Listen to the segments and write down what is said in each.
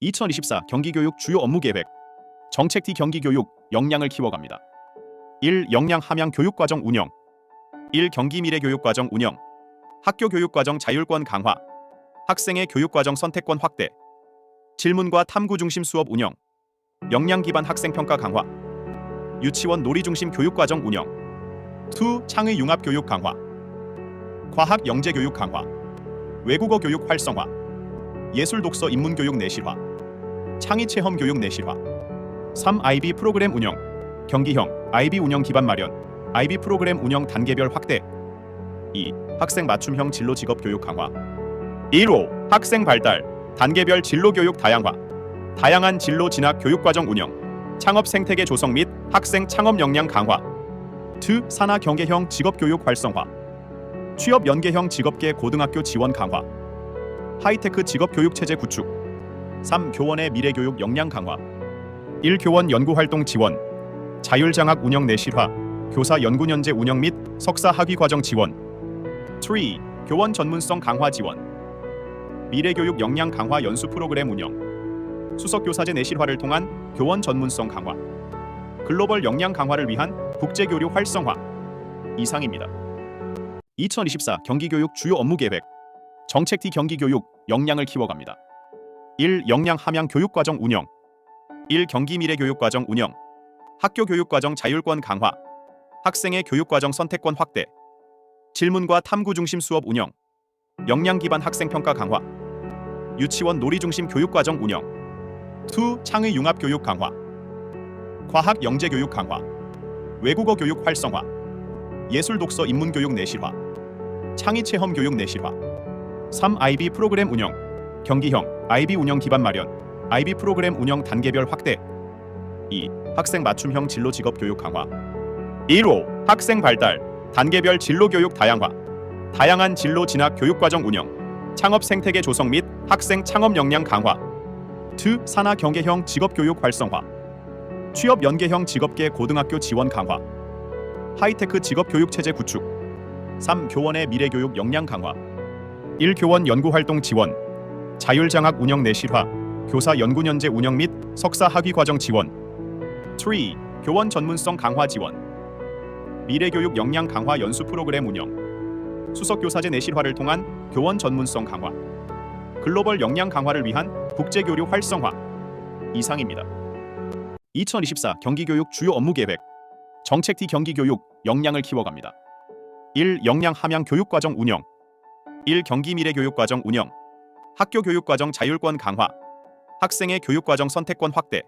2024 경기교육 주요 업무 계획. 정책 T 경기교육 역량을 키워갑니다. 1. 역량 함양 교육과정 운영. 1. 경기 미래 교육과정 운영. 학교 교육과정 자율권 강화. 학생의 교육과정 선택권 확대. 질문과 탐구 중심 수업 운영. 역량 기반 학생 평가 강화. 유치원 놀이 중심 교육과정 운영. 2. 창의 융합 교육 강화. 과학 영재 교육 강화. 외국어 교육 활성화. 예술 독서 인문 교육 내실화. 창의 체험 교육 내실화. 3. IB 프로그램 운영. 경기형 IB 운영 기반 마련. IB 프로그램 운영 단계별 확대. 2. 학생 맞춤형 진로 직업 교육 강화. 1호 학생 발달 단계별 진로 교육 다양화. 다양한 진로 진학 교육과정 운영. 창업 생태계 조성 및 학생 창업 역량 강화. 2. 산하 경계형 직업 교육 활성화. 취업 연계형 직업계 고등학교 지원 강화. 하이테크 직업 교육 체제 구축. 3. 교원의 미래 교육 역량 강화. 1. 교원 연구 활동 지원. 자율장학 운영 내실화. 교사 연구연재 운영 및 석사 학위 과정 지원. 3. 교원 전문성 강화 지원. 미래 교육 역량 강화 연수 프로그램 운영. 수석 교사제 내실화를 통한 교원 전문성 강화. 글로벌 역량 강화를 위한 국제 교류 활성화. 이상입니다. 2024 경기교육 주요 업무 계획. 정책 T 경기교육 역량을 키워갑니다. 1. 역량 함양 교육과정 운영. 1. 경기 미래 교육과정 운영. 학교 교육과정 자율권 강화. 학생의 교육과정 선택권 확대. 질문과 탐구 중심 수업 운영. 역량 기반 학생 평가 강화. 유치원 놀이 중심 교육과정 운영. 2. 창의 융합 교육 강화. 과학 영재 교육 강화. 외국어 교육 활성화. 예술 독서 인문 교육 내실화. 창의 체험 교육 내실화. 3. IB 프로그램 운영. 경기형 IB 운영 기반 마련. IB 프로그램 운영 단계별 확대. 2. 학생 맞춤형 진로 직업 교육 강화. 1호 학생 발달 단계별 진로 교육 다양화. 다양한 진로 진학 교육과정 운영. 창업 생태계 조성 및 학생 창업 역량 강화. 2. 산하 경계형 직업 교육 활성화. 취업 연계형 직업계 고등학교 지원 강화. 하이테크 직업 교육 체제 구축. 3. 교원의 미래 교육 역량 강화. 1. 교원 연구 활동 지원. 자율장학 운영 내실화. 교사 연구연재 운영 및 석사 학위 과정 지원. 3. 교원 전문성 강화 지원. 미래 교육 역량 강화 연수 프로그램 운영. 수석 교사제 내실화를 통한 교원 전문성 강화. 글로벌 역량 강화를 위한 국제 교류 활성화. 이상입니다. 2024 경기교육 주요 업무 계획. 정책 T 경기교육 역량을 키워갑니다. 1. 역량 함양 교육과정 운영. 1. 경기 미래 교육과정 운영. 학교 교육과정 자율권 강화. 학생의 교육과정 선택권 확대.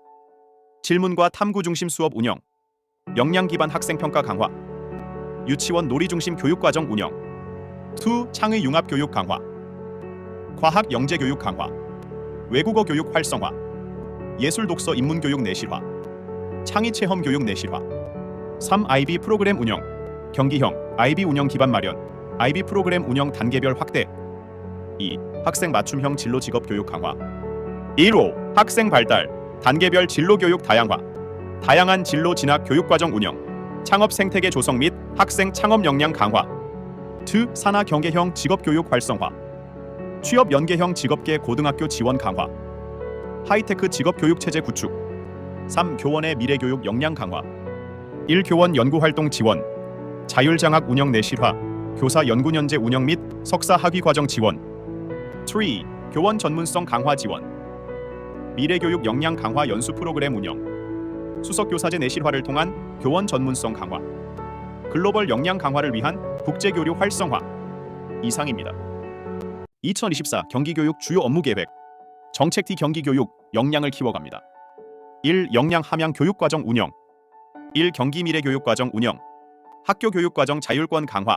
질문과 탐구 중심 수업 운영. 역량 기반 학생 평가 강화. 유치원 놀이 중심 교육과정 운영. 2. 창의 융합 교육 강화. 과학 영재 교육 강화. 외국어 교육 활성화. 예술 독서 인문 교육 내실화. 창의 체험 교육 내실화. 3. IB 프로그램 운영. 경기형 IB 운영 기반 마련. IB 프로그램 운영 단계별 확대. 2. 학생 맞춤형 진로 직업 교육 강화. 1호 학생 발달 단계별 진로 교육 다양화. 다양한 진로 진학 교육과정 운영. 창업 생태계 조성 및 학생 창업 역량 강화. 2. 산하 경계형 직업 교육 활성화. 취업 연계형 직업계 고등학교 지원 강화. 하이테크 직업 교육 체제 구축. 3. 교원의 미래 교육 역량 강화. 1. 교원 연구 활동 지원. 자율장학 운영 내실화. 교사 연구연재 운영 및 석사 학위 과정 지원. 3. 교원 전문성 강화 지원. 미래 교육 역량 강화 연수 프로그램 운영. 수석 교사제 내실화를 통한 교원 전문성 강화. 글로벌 역량 강화를 위한 국제 교류 활성화. 이상입니다. 2024 경기교육 주요 업무 계획. 정책 T 경기교육 역량을 키워갑니다. 1. 역량 함양 교육과정 운영. 1. 경기 미래 교육과정 운영. 학교 교육과정 자율권 강화.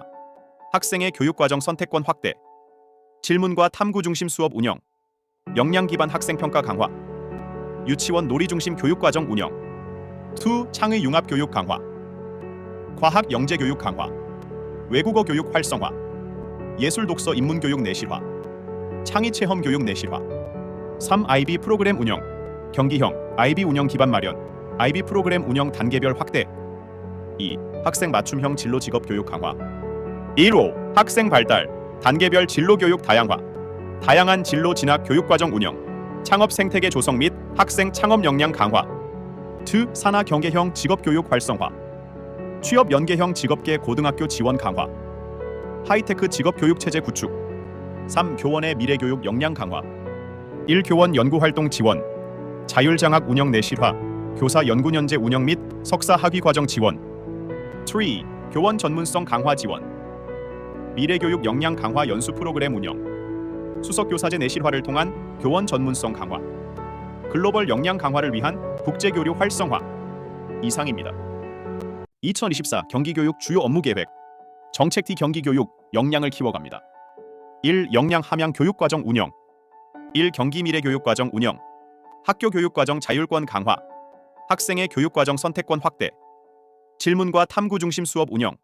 학생의 교육과정 선택권 확대. 질문과 탐구 중심 수업 운영. 역량 기반 학생 평가 강화. 유치원 놀이 중심 교육과정 운영. 2. 창의 융합 교육 강화. 과학 영재 교육 강화. 외국어 교육 활성화. 예술 독서 인문 교육 내실화. 창의 체험 교육 내실화. 3. IB 프로그램 운영. 경기형 IB 운영 기반 마련. IB 프로그램 운영 단계별 확대. 2. 학생 맞춤형 진로 직업 교육 강화. 1호 학생 발달 단계별 진로 교육 다양화. 다양한 진로 진학 교육과정 운영. 창업 생태계 조성 및 학생 창업 역량 강화. 2. 산하 경계형 직업교육 활성화. 취업 연계형 직업계 고등학교 지원 강화. 하이테크 직업교육체제 구축. 3. 교원의 미래교육 역량 강화. 1. 교원 연구활동 지원. 자율장학 운영 내실화. 교사 연구연재 운영 및 석사 학위 과정 지원. 3. 교원 전문성 강화 지원. 미래교육 역량 강화 연수 프로그램 운영. 수석교사제 내실화를 통한 교원 전문성 강화. 글로벌 역량 강화를 위한 국제교류 활성화. 이상입니다. 2024 경기교육 주요 업무 계획. 정책 T 경기교육 역량을 키워갑니다. 1. 역량 함양 교육과정 운영. 1. 경기 미래교육과정 운영. 학교 교육과정 자율권 강화. 학생의 교육과정 선택권 확대. 질문과 탐구 중심 수업 운영.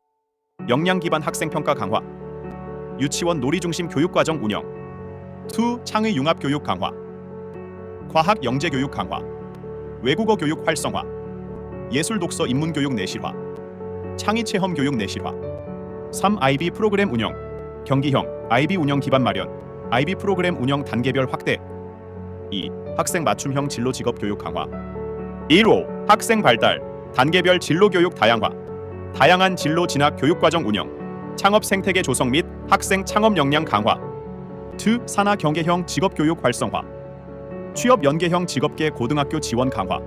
역량 기반 학생 평가 강화. 유치원 놀이 중심 교육과정 운영. 2. 창의 융합 교육 강화. 과학 영재 교육 강화. 외국어 교육 활성화. 예술 독서 인문 교육 내실화. 창의 체험 교육 내실화. 3. IB 프로그램 운영. 경기형 IB 운영 기반 마련. IB 프로그램 운영 단계별 확대. 2. 학생 맞춤형 진로 직업 교육 강화. 1호 학생 발달. 단계별 진로 교육 다양화. 다양한 진로 진학 교육 과정 운영. 창업 생태계 조성 및 학생 창업 역량 강화. 2. 산하 경계형 직업 교육 활성화. 취업 연계형 직업계 고등학교 지원 강화.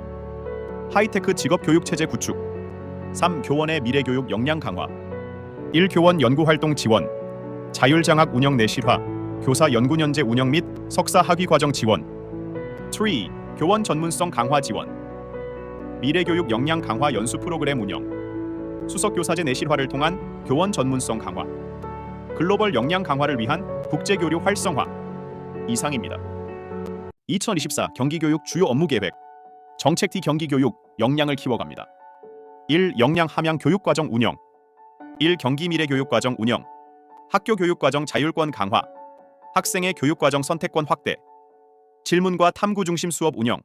하이테크 직업 교육 체제 구축. 3. 교원의 미래교육 역량 강화. 1. 교원 연구활동 지원. 자율장학 운영 내실화. 교사 연구연재 운영 및 석사 학위 과정 지원. 3. 교원 전문성 강화 지원. 미래교육 역량 강화 연수 프로그램 운영. 수석교사제 내실화를 통한 교원 전문성 강화. 글로벌 역량 강화를 위한 국제교류 활성화. 이상입니다. 2024 경기교육 주요 업무 계획. 정책 T 경기교육 역량을 키워갑니다. 1. 역량 함양 교육과정 운영. 1. 경기 미래교육과정 운영. 학교 교육과정 자율권 강화. 학생의 교육과정 선택권 확대. 질문과 탐구 중심 수업 운영.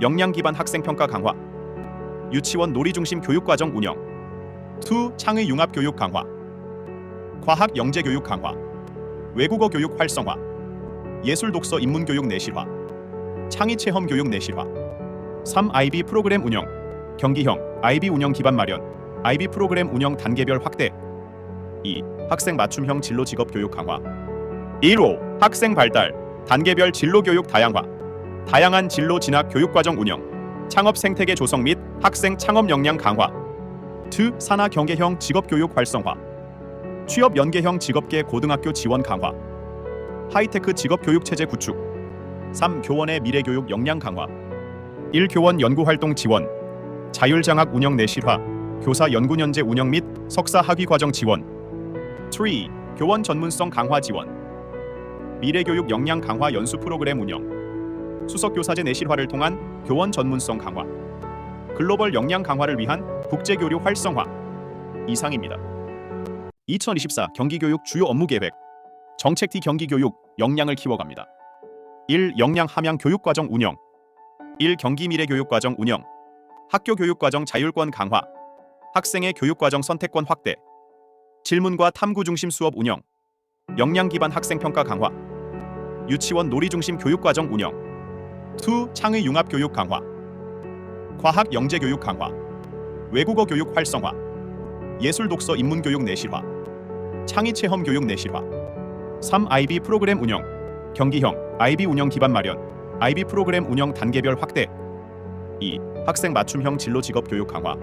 역량 기반 학생 평가 강화. 유치원 놀이 중심 교육과정 운영. 2. 창의 융합 교육 강화. 과학 영재 교육 강화. 외국어 교육 활성화. 예술 독서 인문 교육 내실화. 창의 체험 교육 내실화. 3. IB 프로그램 운영. 경기형 IB 운영 기반 마련. IB 프로그램 운영 단계별 확대. 2. 학생 맞춤형 진로 직업 교육 강화. 1호 학생 발달. 단계별 진로 교육 다양화. 다양한 진로 진학 교육 과정 운영. 창업 생태계 조성 및 학생 창업 역량 강화. 2. 산하 경계형 직업 교육 활성화. 취업 연계형 직업계 고등학교 지원 강화. 하이테크 직업 교육 체제 구축. 3. 교원의 미래교육 역량 강화. 1. 교원 연구활동 지원. 자율장학 운영 내실화. 교사 연구연재 운영 및 석사 학위 과정 지원. 3. 교원 전문성 강화 지원. 미래교육 역량 강화 연수 프로그램 운영. 수석교사제 내실화를 통한 교원 전문성 강화. 글로벌 역량 강화를 위한 국제교류 활성화. 이상입니다. 2024 경기교육 주요 업무 계획. 정책 T 경기교육 역량을 키워갑니다. 1. 역량 함양 교육과정 운영. 1. 경기 미래교육과정 운영. 학교 교육과정 자율권 강화. 학생의 교육과정 선택권 확대. 질문과 탐구 중심 수업 운영. 역량 기반 학생 평가 강화. 유치원 놀이 중심 교육과정 운영. 2. 창의 융합 교육 강화. 과학 영재 교육 강화. 외국어 교육 활성화. 예술 독서 인문 교육 내실화. 창의 체험 교육 내실화. 3. IB 프로그램 운영. 경기형 IB 운영 기반 마련. IB 프로그램 운영 단계별 확대. 2. 학생 맞춤형 진로 직업 교육 강화.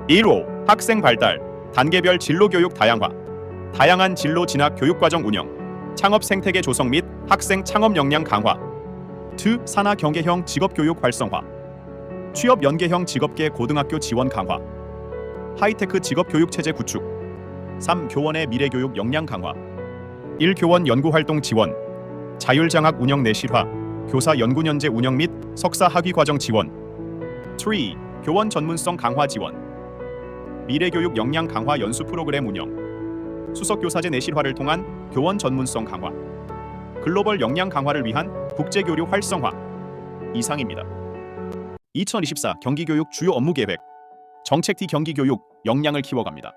1호 학생 발달. 단계별 진로 교육 다양화. 다양한 진로 진학 교육 과정 운영. 창업 생태계 조성 및 학생 창업 역량 강화. 2. 산하 경계형 직업 교육 활성화. 취업 연계형 직업계 고등학교 지원 강화. 하이테크 직업 교육 체제 구축. 3. 교원의 미래교육 역량 강화. 1. 교원 연구활동 지원. 자율장학 운영 내실화. 교사 연구연재 운영 및 석사 학위 과정 지원. 3. 교원 전문성 강화 지원. 미래교육 역량 강화 연수 프로그램 운영. 수석교사제 내실화를 통한 교원 전문성 강화. 글로벌 역량 강화를 위한 국제교류 활성화. 이상입니다. 2024 경기교육 주요 업무 계획. 정책 T 경기교육 역량을 키워갑니다.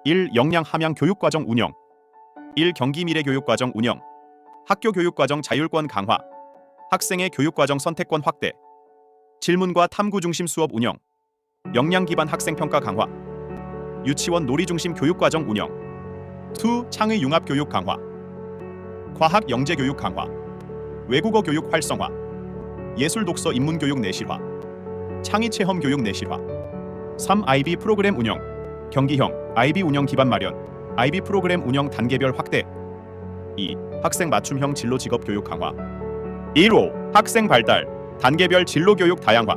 1. 역량 함양 교육과정 운영. 1. 경기 미래교육과정 운영. 학교 교육과정 자율권 강화. 학생의 교육과정 선택권 확대, 질문과 탐구 중심 수업 운영, 역량 기반 학생 평가 강화, 유치원 놀이 중심 교육과정 운영, 2. 창의 융합 교육 강화, 과학 영재 교육 강화, 외국어 교육 활성화, 예술 독서 인문 교육 내실화, 창의 체험 교육 내실화, 3. IB 프로그램 운영, 경기형 IB 운영 기반 마련, IB 프로그램 운영 단계별 확대, 2. 학생 맞춤형 진로 직업 교육 강화, 1호 학생 발달, 단계별 진로 교육 다양화,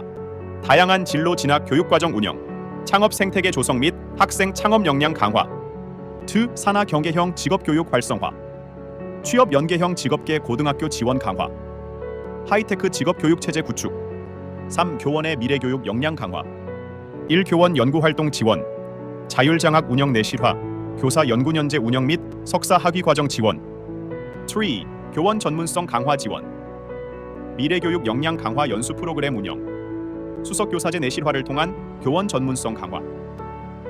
다양한 진로 진학 교육과정 운영, 창업 생태계 조성 및 학생 창업 역량 강화, 2. 산하 경계형 직업교육 활성화, 취업 연계형 직업계 고등학교 지원 강화, 하이테크 직업교육체제 구축, 3. 교원의 미래교육 역량 강화, 1. 교원 연구활동 지원, 자율장학 운영 내실화, 교사 연구연재 운영 및 석사 학위과정 지원, 3. 교원 전문성 강화 지원, 미래교육 역량 강화 연수 프로그램 운영, 수석교사제 내실화를 통한 교원 전문성 강화,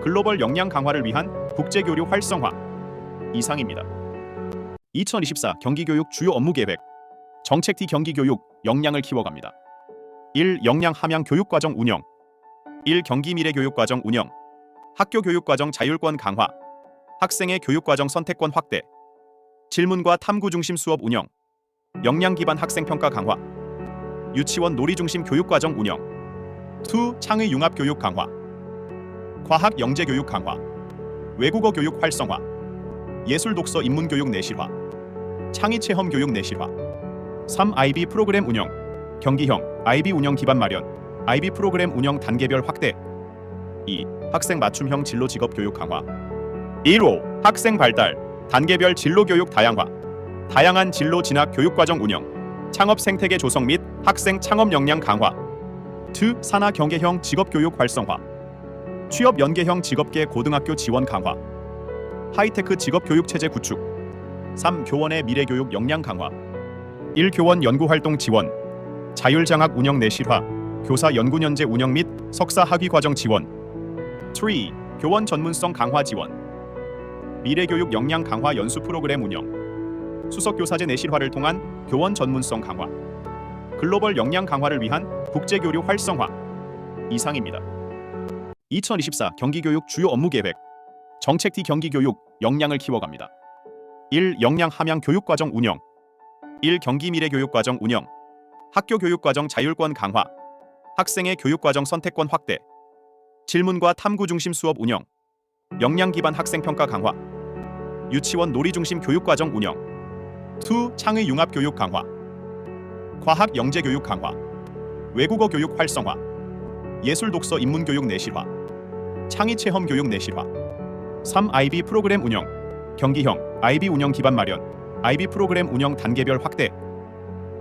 글로벌 역량 강화를 위한 국제교류 활성화 이상입니다. 2024 경기교육 주요 업무 계획, 정책 D 경기교육 역량을 키워갑니다. 1. 역량 함양 교육과정 운영, 1. 경기 미래 교육과정 운영, 학교 교육과정 자율권 강화, 학생의 교육과정 선택권 확대, 질문과 탐구 중심 수업 운영, 역량 기반 학생 평가 강화, 유치원 놀이 중심 교육과정 운영, 2. 창의 융합 교육 강화, 과학 영재 교육 강화, 외국어 교육 활성화, 예술 독서 인문 교육 내실화, 창의 체험 교육 내실화, 3. IB 프로그램 운영, 경기형 IB 운영 기반 마련, IB 프로그램 운영 단계별 확대, 2. 학생 맞춤형 진로 직업 교육 강화, 1호 학생 발달, 단계별 진로 교육 다양화, 다양한 진로 진학 교육과정 운영, 창업 생태계 조성 및 학생 창업 역량 강화, 2. 산하 경계형 직업교육 활성화, 취업 연계형 직업계 고등학교 지원 강화, 하이테크 직업교육체제 구축, 3. 교원의 미래교육 역량 강화, 1. 교원 연구활동 지원, 자율장학 운영 내실화, 교사 연구연재 운영 및 석사 학위과정 지원, 3. 교원 전문성 강화 지원, 미래교육 역량 강화 연수 프로그램 운영, 수석교사제 내실화를 통한 교원 전문성 강화, 글로벌 역량 강화를 위한 국제교류 활성화 이상입니다. 2024 경기교육 주요 업무 계획, 정책 D 경기교육 역량을 키워갑니다. 1. 역량 함양 교육과정 운영, 1. 경기 미래 교육과정 운영, 학교 교육과정 자율권 강화, 학생의 교육과정 선택권 확대, 질문과 탐구 중심 수업 운영, 역량 기반 학생 평가 강화, 유치원 놀이 중심 교육과정 운영, 2. 창의 융합 교육 강화, 과학 영재 교육 강화, 외국어 교육 활성화, 예술 독서 인문 교육 내실화, 창의 체험 교육 내실화, 3. IB 프로그램 운영, 경기형 IB 운영 기반 마련, IB 프로그램 운영 단계별 확대,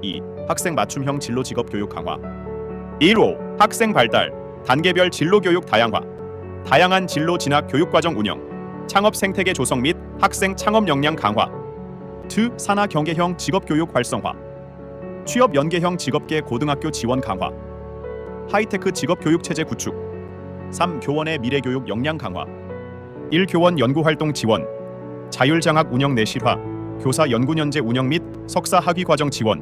2. 학생 맞춤형 진로 직업 교육 강화, 1호 학생 발달, 단계별 진로 교육 다양화, 다양한 진로 진학 교육과정 운영, 창업 생태계 조성 및 학생 창업 역량 강화, 2. 산하 경계형 직업교육 활성화, 취업 연계형 직업계 고등학교 지원 강화, 하이테크 직업교육체제 구축, 3. 교원의 미래교육 역량 강화, 1. 교원 연구활동 지원, 자율장학 운영 내실화, 교사 연구연재 운영 및 석사 학위과정 지원,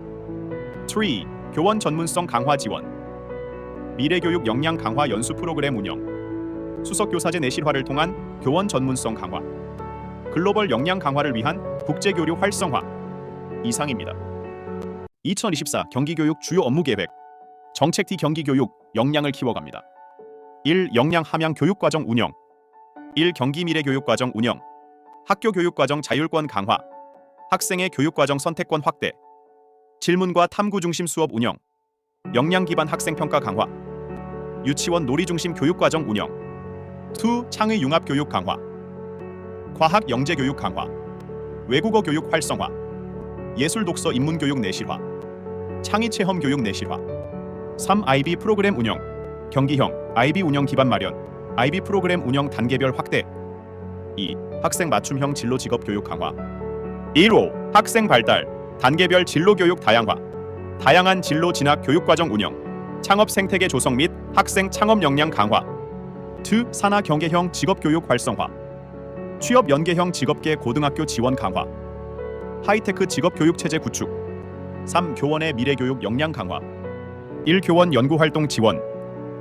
3. 교원 전문성 강화 지원, 미래교육 역량 강화 연수 프로그램 운영, 수석교사제 내실화를 통한 교원 전문성 강화, 글로벌 역량 강화를 위한 국제교류 활성화 이상입니다. 2024 경기교육 주요 업무 계획, 정책 D 경기교육 역량을 키워갑니다. 1. 역량 함양 교육과정 운영, 1. 경기 미래 교육과정 운영, 학교 교육과정 자율권 강화, 학생의 교육과정 선택권 확대, 질문과 탐구 중심 수업 운영, 역량 기반 학생 평가 강화, 유치원 놀이 중심 교육과정 운영, 2. 창의 융합 교육 강화, 과학 영재 교육 강화, 외국어 교육 활성화, 예술 독서 인문 교육 내실화, 창의 체험 교육 내실화, 3. IB 프로그램 운영, 경기형 IB 운영 기반 마련, IB 프로그램 운영 단계별 확대, 2. 학생 맞춤형 진로 직업 교육 강화, 1호 학생 발달, 단계별 진로 교육 다양화, 다양한 진로 진학 교육과정 운영, 창업 생태계 조성 및 학생 창업 역량 강화, 2. 산하 경계형 직업교육 활성화, 취업 연계형 직업계 고등학교 지원 강화, 하이테크 직업교육체제 구축, 3. 교원의 미래교육 역량 강화. 1. 교원 연구활동 지원.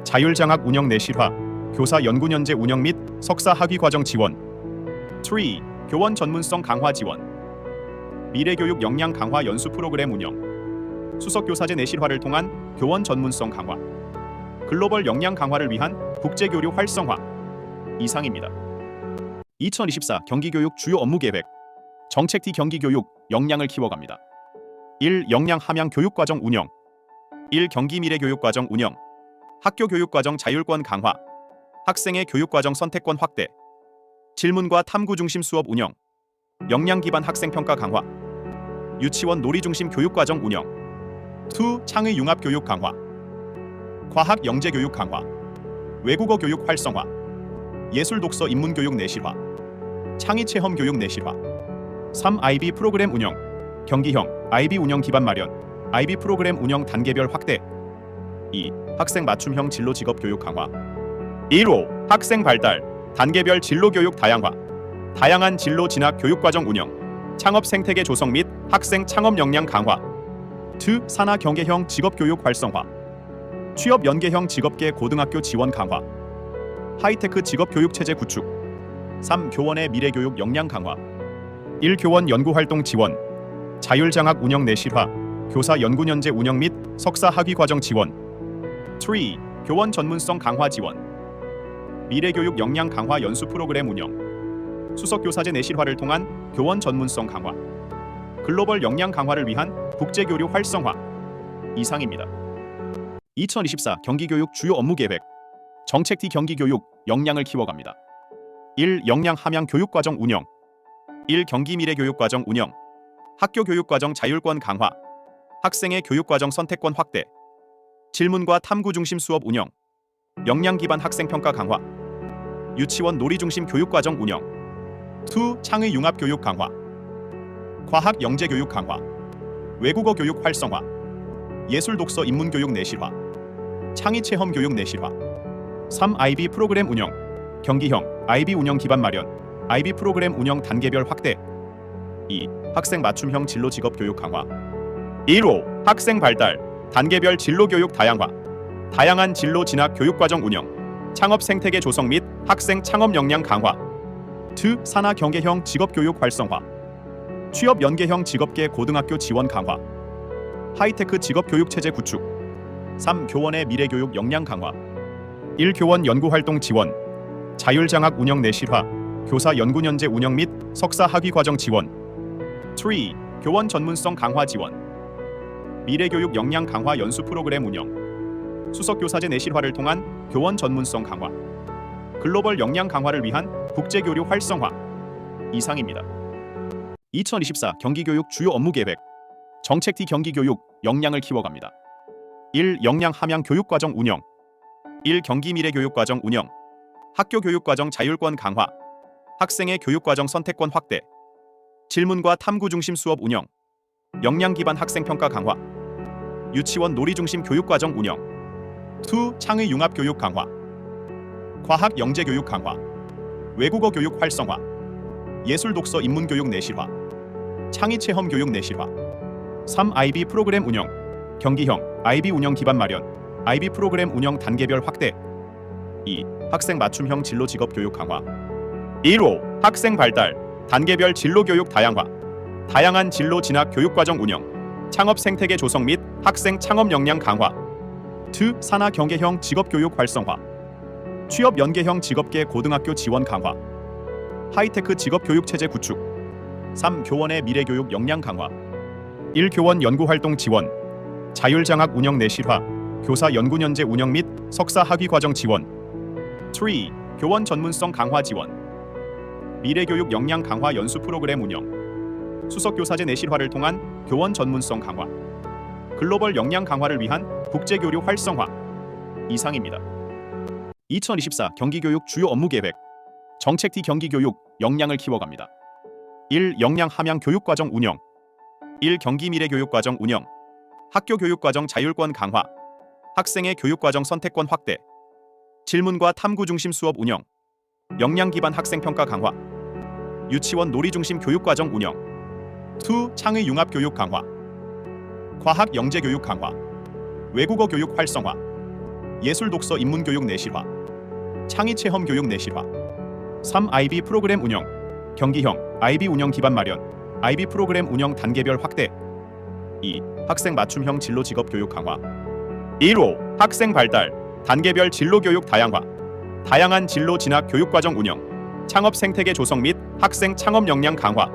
자율장학 운영 내실화. 교사 연구연재 운영 및 석사 학위과정 지원. 3. 교원 전문성 강화 지원. 미래교육 역량 강화 연수 프로그램 운영. 수석교사제 내실화를 통한 교원 전문성 강화. 글로벌 역량 강화를 위한 국제교류 활성화. 이상입니다. 2024 경기교육 주요 업무 계획. 정책 D 경기교육 역량을 키워갑니다. 1. 역량 함양 교육과정 운영. 1. 경기 미래교육과정 운영. 학교 교육과정 자율권 강화. 학생의 교육과정 선택권 확대. 질문과 탐구 중심 수업 운영. 역량 기반 학생 평가 강화. 유치원 놀이 중심 교육과정 운영. 2. 창의 융합 교육 강화. 과학 영재 교육 강화. 외국어 교육 활성화. 예술 독서 인문 교육 내실화. 창의 체험 교육 내실화. 3. IB 프로그램 운영. 경기형 IB 운영 기반 마련. IB 프로그램 운영 단계별 확대. 2. 학생 맞춤형 진로 직업 교육 강화. 1호 학생 발달. 단계별 진로 교육 다양화. 다양한 진로 진학 교육과정 운영. 창업 생태계 조성 및 학생 창업 역량 강화. 2. 산하 경계형 직업 교육 활성화. 취업 연계형 직업계 고등학교 지원 강화. 하이테크 직업 교육 체제 구축. 3. 교원의 미래교육 역량 강화. 1. 교원 연구활동 지원. 자율장학 운영 내실화. 교사 연구연재 운영 및 석사 학위과정 지원. 3. 교원 전문성 강화 지원. 미래교육 역량 강화 연수 프로그램 운영. 수석교사제 내실화를 통한 교원 전문성 강화. 글로벌 역량 강화를 위한 국제교류 활성화. 이상입니다. 2024 경기교육 주요 업무 계획. 정책 D 경기교육 역량을 키워갑니다. 1. 역량 함양 교육과정 운영. 1. 경기 미래교육과정 운영. 학교 교육과정 자율권 강화. 학생의 교육과정 선택권 확대. 질문과 탐구 중심 수업 운영. 역량 기반 학생 평가 강화. 유치원 놀이 중심 교육과정 운영. 2. 창의 융합 교육 강화. 과학 영재 교육 강화. 외국어 교육 활성화. 예술 독서 인문 교육 내실화. 창의 체험 교육 내실화. 3. IB 프로그램 운영. 경기형 IB 운영 기반 마련. IB 프로그램 운영 단계별 확대. 2. 학생 맞춤형 진로 직업 교육 강화. 1호 학생 발달. 단계별 진로 교육 다양화. 다양한 진로 진학 교육과정 운영. 창업 생태계 조성 및 학생 창업 역량 강화. 2. 산하 경계형 직업 교육 활성화. 취업 연계형 직업계 고등학교 지원 강화. 하이테크 직업 교육 체제 구축. 3. 교원의 미래교육 역량 강화. 1. 교원 연구활동 지원. 자율장학 운영 내실화. 교사 연구연재 운영 및 석사 학위과정 지원. 3. 교원 전문성 강화 지원. 미래교육 역량 강화 연수 프로그램 운영. 수석교사제 내실화를 통한 교원 전문성 강화. 글로벌 역량 강화를 위한 국제교류 활성화. 이상입니다. 2024 경기교육 주요 업무 계획. 정책 D 경기교육 역량을 키워갑니다. 1. 역량 함양 교육과정 운영. 1. 경기 미래교육과정 운영. 학교 교육과정 자율권 강화. 학생의 교육과정 선택권 확대. 질문과 탐구 중심 수업 운영. 역량 기반 학생 평가 강화. 유치원 놀이 중심 교육과정 운영. 2. 창의 융합 교육 강화. 과학 영재 교육 강화. 외국어 교육 활성화. 예술 독서 인문 교육 내실화. 창의 체험 교육 내실화. 3. IB 프로그램 운영. 경기형 IB 운영 기반 마련. IB 프로그램 운영 단계별 확대. 2. 학생 맞춤형 진로 직업 교육 강화. 1호 학생 발달. 단계별 진로 교육 다양화. 다양한 진로 진학 교육과정 운영. 창업 생태계 조성 및 학생 창업 역량 강화. 2. 산하 경계형 직업 교육 활성화. 취업 연계형 직업계 고등학교 지원 강화. 하이테크 직업 교육 체제 구축. 3. 교원의 미래교육 역량 강화. 1. 교원 연구활동 지원. 자율장학 운영 내실화. 교사 연구연재 운영 및 석사 학위과정 지원. 3. 교원 전문성 강화 지원. 미래교육 역량 강화 연수 프로그램 운영. 수석교사제 내실화를 통한 교원 전문성 강화. 글로벌 역량 강화를 위한 국제교류 활성화. 이상입니다. 2024 경기교육 주요 업무 계획. 정책 D 경기교육 역량을 키워갑니다. 1. 역량 함양 교육과정 운영. 1. 경기 미래교육과정 운영. 학교 교육과정 자율권 강화. 학생의 교육과정 선택권 확대. 질문과 탐구 중심 수업 운영. 역량 기반 학생 평가 강화. 유치원 놀이 중심 교육과정 운영. 2. 창의 융합 교육 강화. 과학 영재 교육 강화, 외국어 교육 활성화, 예술 독서 인문 교육 내실화, 창의 체험 교육 내실화. 3. IB 프로그램 운영, 경기형 IB 운영 기반 마련, IB 프로그램 운영 단계별 확대. 2. 학생 맞춤형 진로 직업 교육 강화. 1호 학생 발달, 단계별 진로 교육 다양화, 다양한 진로 진학 교육 과정 운영, 창업 생태계 조성 및 학생 창업 역량 강화.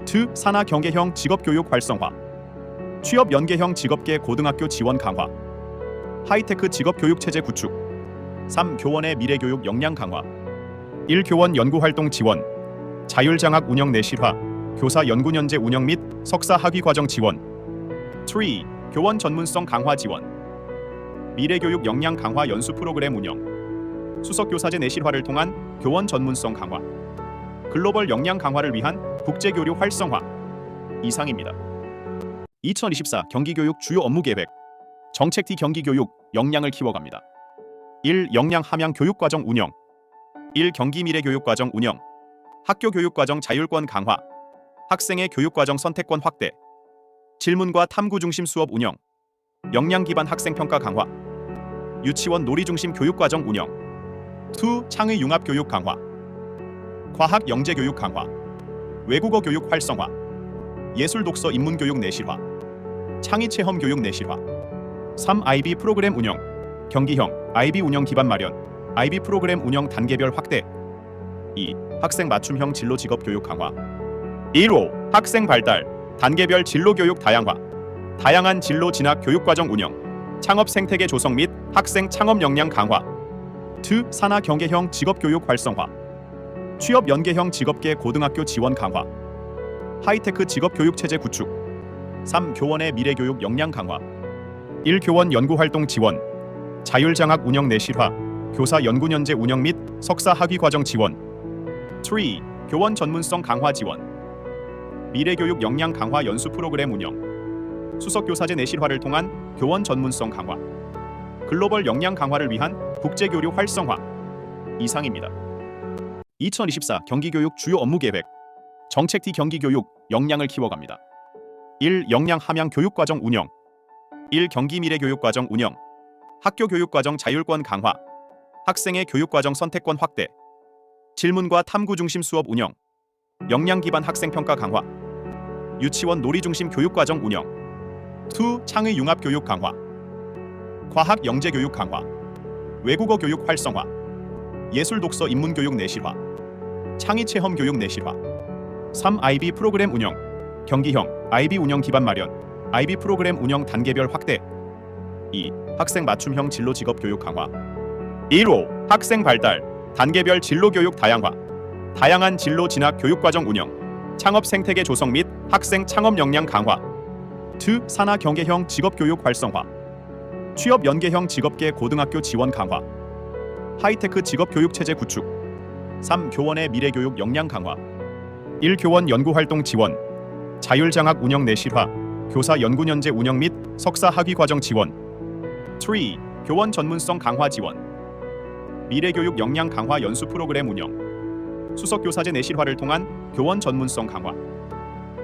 2. 산하 경계형 직업 교육 활성화, 취업 연계형 직업계 고등학교 지원 강화, 하이테크 직업 교육 체제 구축. 3. 교원의 미래 교육 역량 강화. 1. 교원 연구 활동 지원, 자율장학 운영 내실화, 교사 연구연재 운영 및 석사 학위 과정 지원. 3. 교원 전문성 강화 지원, 미래교육 역량 강화 연수 프로그램 운영, 수석교사제 내실화를 통한 교원 전문성 강화, 글로벌 역량 강화를 위한 국제교류 활성화. 이상입니다. 2024 경기교육 주요 업무 계획. 정책 T 경기교육 역량을 키워갑니다. 1. 역량 함양 교육과정 운영. 1. 경기 미래 교육과정 운영, 학교 교육과정 자율권 강화, 학생의 교육과정 선택권 확대, 질문과 탐구 중심 수업 운영, 역량 기반 학생 평가 강화, 유치원 놀이 중심 교육과정 운영. 2. 창의 융합 교육 강화, 과학 영재 교육 강화, 외국어 교육 활성화, 예술 독서 인문 교육 내실화, 창의 체험 교육 내실화. 3. IB 프로그램 운영, 경기형 IB 운영 기반 마련, IB 프로그램 운영 단계별 확대. 2. 학생 맞춤형 진로 직업 교육 강화. 1호 학생 발달, 단계별 진로 교육 다양화, 다양한 진로 진학 교육 과정 운영, 창업 생태계 조성 및 학생 창업 역량 강화. 2. 산하 경계형 직업 교육 활성화, 취업 연계형 직업계 고등학교 지원 강화, 하이테크 직업 교육 체제 구축. 3. 교원의 미래 교육 역량 강화. 1. 교원 연구 활동 지원, 자율장학 운영 내실화, 교사 연구연재 운영 및 석사 학위 과정 지원. 3. 교원 전문성 강화 지원, 미래교육 역량 강화 연수 프로그램 운영, 수석교사제 내실화를 통한 교원 전문성 강화, 글로벌 역량 강화를 위한 국제교류 활성화. 이상입니다. 2024 경기교육 주요 업무 계획. 정책 T 경기교육 역량을 키워갑니다. 1. 역량 함양 교육과정 운영. 1. 경기 미래 교육과정 운영, 학교 교육과정 자율권 강화, 학생의 교육과정 선택권 확대, 질문과 탐구 중심 수업 운영, 역량 기반 학생 평가 강화, 유치원 놀이 중심 교육과정 운영. 2. 창의 융합 교육 강화, 과학 영재 교육 강화, 외국어 교육 활성화, 예술 독서 인문 교육 내실화, 창의 체험 교육 내실화. 3. IB 프로그램 운영, 경기형 IB 운영 기반 마련, IB 프로그램 운영 단계별 확대. 2. 학생 맞춤형 진로 직업 교육 강화. 1호 학생 발달, 단계별 진로 교육 다양화, 다양한 진로 진학 교육 과정 운영, 창업 생태계 조성 및 학생 창업 역량 강화. 2. 산하 경계형 직업 교육 활성화, 취업 연계형 직업계 고등학교 지원 강화, 하이테크 직업 교육 체제 구축. 3. 교원의 미래 교육 역량 강화. 1. 교원 연구 활동 지원, 자율장학 운영 내실화, 교사 연구연재 운영 및 석사 학위 과정 지원. 3. 교원 전문성 강화 지원, 미래교육 역량 강화 연수 프로그램 운영, 수석교사제 내실화를 통한 교원 전문성 강화,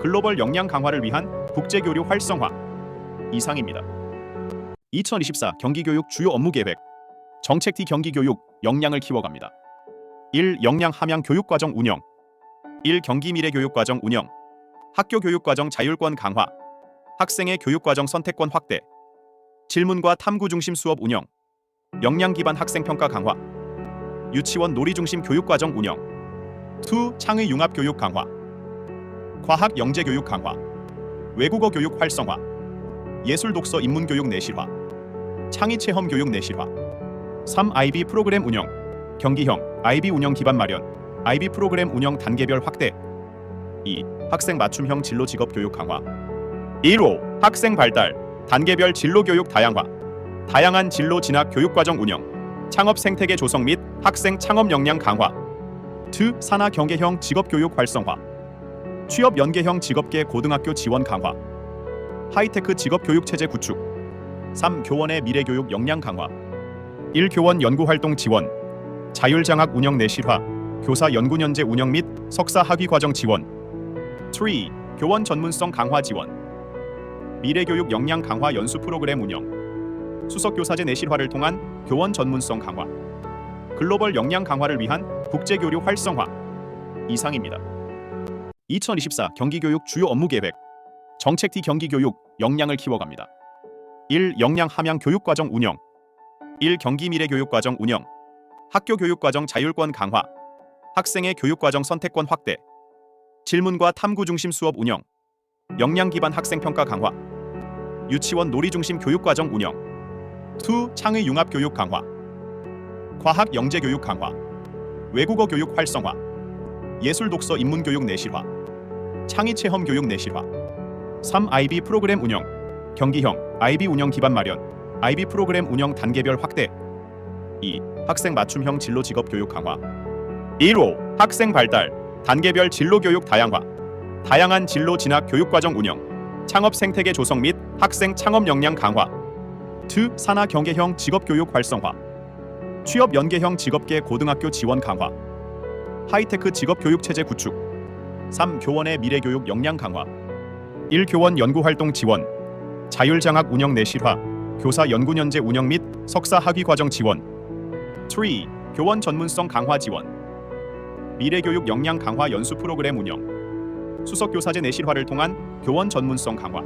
글로벌 역량 강화를 위한 국제교류 활성화. 이상입니다. 2024 경기교육 주요 업무 계획. 정책 T 경기교육 역량을 키워갑니다. 1. 역량 함양 교육과정 운영. 1. 경기 미래 교육과정 운영, 학교 교육과정 자율권 강화, 학생의 교육과정 선택권 확대, 질문과 탐구 중심 수업 운영, 역량 기반 학생 평가 강화, 유치원 놀이 중심 교육과정 운영. 2. 창의 융합 교육 강화, 과학 영재 교육 강화, 외국어 교육 활성화, 예술 독서 인문 교육 내실화, 창의 체험 교육 내실화. 3. IB 프로그램 운영, 경기형 IB 운영 기반 마련, IB 프로그램 운영 단계별 확대. 2. 학생 맞춤형 진로 직업 교육 강화. 1호 학생 발달, 단계별 진로 교육 다양화, 다양한 진로 진학 교육 과정 운영, 창업 생태계 조성 및 학생 창업 역량 강화. 2. 산하 경계형 직업 교육 활성화, 취업 연계형 직업계 고등학교 지원 강화, 하이테크 직업 교육 체제 구축. 3. 교원의 미래 교육 역량 강화. 1. 교원 연구 활동 지원, 자율장학 운영 내실화, 교사 연구연재 운영 및 석사 학위 과정 지원. 3. 교원 전문성 강화 지원, 미래교육 역량 강화 연수 프로그램 운영, 수석교사제 내실화를 통한 교원 전문성 강화, 글로벌 역량 강화를 위한 국제교류 활성화 이상입니다. 2024 경기교육 주요 업무 계획. 정책 T 경기교육 역량을 키워갑니다. 1. 역량 함양 교육과정 운영. 1. 경기 미래 교육과정 운영. 학교 교육과정 자율권 강화. 학생의 교육과정 선택권 확대. 질문과 탐구 중심 수업 운영. 역량 기반 학생 평가 강화. 유치원 놀이 중심 교육과정 운영. 2. 창의 융합 교육 강화. 과학 영재 교육 강화. 외국어 교육 활성화. 예술 독서 인문 교육 내실화. 창의 체험 교육 내실화. 3. IB 프로그램 운영. 경기형 IB 운영 기반 마련. IB 프로그램 운영 단계별 확대. 2. 학생 맞춤형 진로 직업 교육 강화. 1호 학생 발달 단계별 진로 교육 다양화. 다양한 진로 진학 교육과정 운영. 창업 생태계 조성 및 학생 창업 역량 강화. 2. 산하 경계형 직업 교육 활성화. 취업 연계형 직업계 고등학교 지원 강화. 하이테크 직업 교육 체제 구축. 3. 교원의 미래 교육 역량 강화. 1. 교원 연구 활동 지원. 자율장학 운영 내실화. 교사 연구년제 운영 및 석사 학위 과정 지원. 3. 교원 전문성 강화 지원. 미래교육 역량 강화 연수 프로그램 운영. 수석교사제 내실화를 통한 교원 전문성 강화.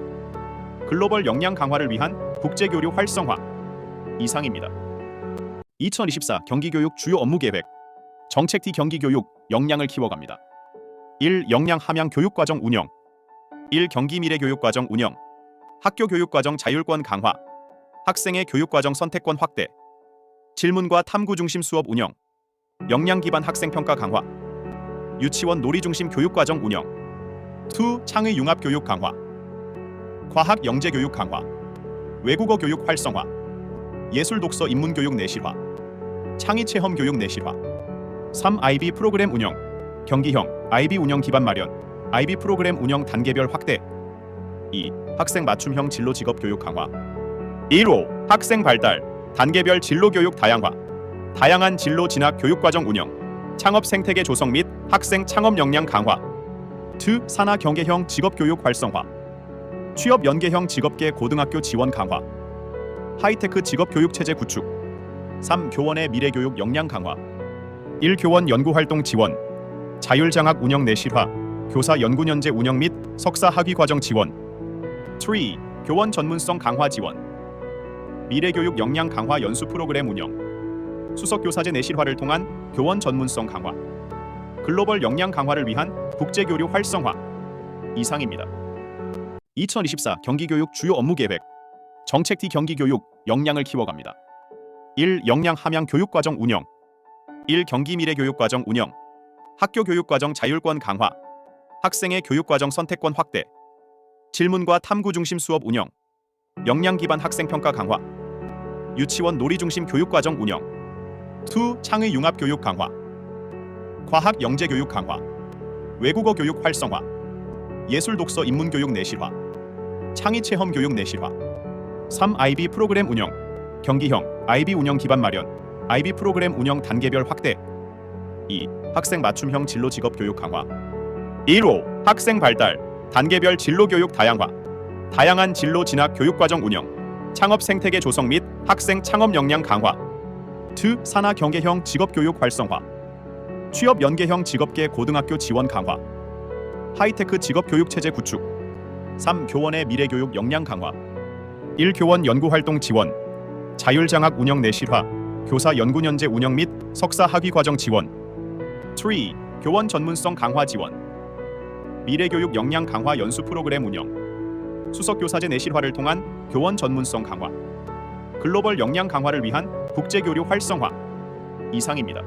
글로벌 역량 강화를 위한 국제교류 활성화 이상입니다. 2024 경기교육 주요 업무 계획. 정책 T 경기교육 역량을 키워갑니다. 1. 역량 함양 교육과정 운영. 1. 경기 미래 교육과정 운영. 학교 교육과정 자율권 강화. 학생의 교육과정 선택권 확대. 질문과 탐구 중심 수업 운영. 역량 기반 학생 평가 강화. 유치원 놀이 중심 교육과정 운영. 2. 창의 융합 교육 강화. 과학 영재 교육 강화. 외국어 교육 활성화. 예술 독서 인문 교육 내실화. 창의 체험 교육 내실화. 3. IB 프로그램 운영. 경기형 IB 운영 기반 마련. IB 프로그램 운영 단계별 확대. 2. 학생 맞춤형 진로 직업 교육 강화. 1호 학생 발달 단계별 진로 교육 다양화. 다양한 진로 진학 교육과정 운영. 창업 생태계 조성 및 학생 창업 역량 강화. 2. 산하 경계형 직업 교육 활성화. 취업 연계형 직업계 고등학교 지원 강화. 하이테크 직업 교육 체제 구축. 3. 교원의 미래 교육 역량 강화. 1. 교원 연구 활동 지원. 자율장학 운영 내실화. 교사 연구년제 운영 및 석사 학위 과정 지원. 3. 교원 전문성 강화 지원. 미래교육 역량 강화 연수 프로그램 운영. 수석교사제 내실화를 통한 교원 전문성 강화. 글로벌 역량 강화를 위한 국제교류 활성화 이상입니다. 2024 경기교육 주요 업무 계획. 정책 T 경기교육 역량을 키워갑니다. 1. 역량 함양 교육과정 운영. 1. 경기 미래 교육과정 운영. 학교 교육과정 자율권 강화. 학생의 교육과정 선택권 확대. 질문과 탐구 중심 수업 운영. 역량 기반 학생 평가 강화. 유치원 놀이 중심 교육과정 운영. 2. 창의 융합 교육 강화. 과학 영재 교육 강화. 외국어 교육 활성화. 예술 독서 인문 교육 내실화. 창의 체험 교육 내실화. 3. IB 프로그램 운영. 경기형 IB 운영 기반 마련. IB 프로그램 운영 단계별 확대. 2. 학생 맞춤형 진로 직업 교육 강화. 1호 학생 발달 단계별 진로 교육 다양화. 다양한 진로 진학 교육과정 운영. 창업 생태계 조성 및 학생 창업 역량 강화. 2. 산하 경계형 직업 교육 활성화. 취업 연계형 직업계 고등학교 지원 강화. 하이테크 직업 교육 체제 구축. 3. 교원의 미래 교육 역량 강화. 1. 교원 연구 활동 지원. 자율장학 운영 내실화. 교사 연구년제 운영 및 석사 학위 과정 지원. 3. 교원 전문성 강화 지원. 미래교육 역량 강화 연수 프로그램 운영. 수석교사제 내실화를 통한 교원 전문성 강화. 글로벌 역량 강화를 위한 국제교류 활성화 이상입니다.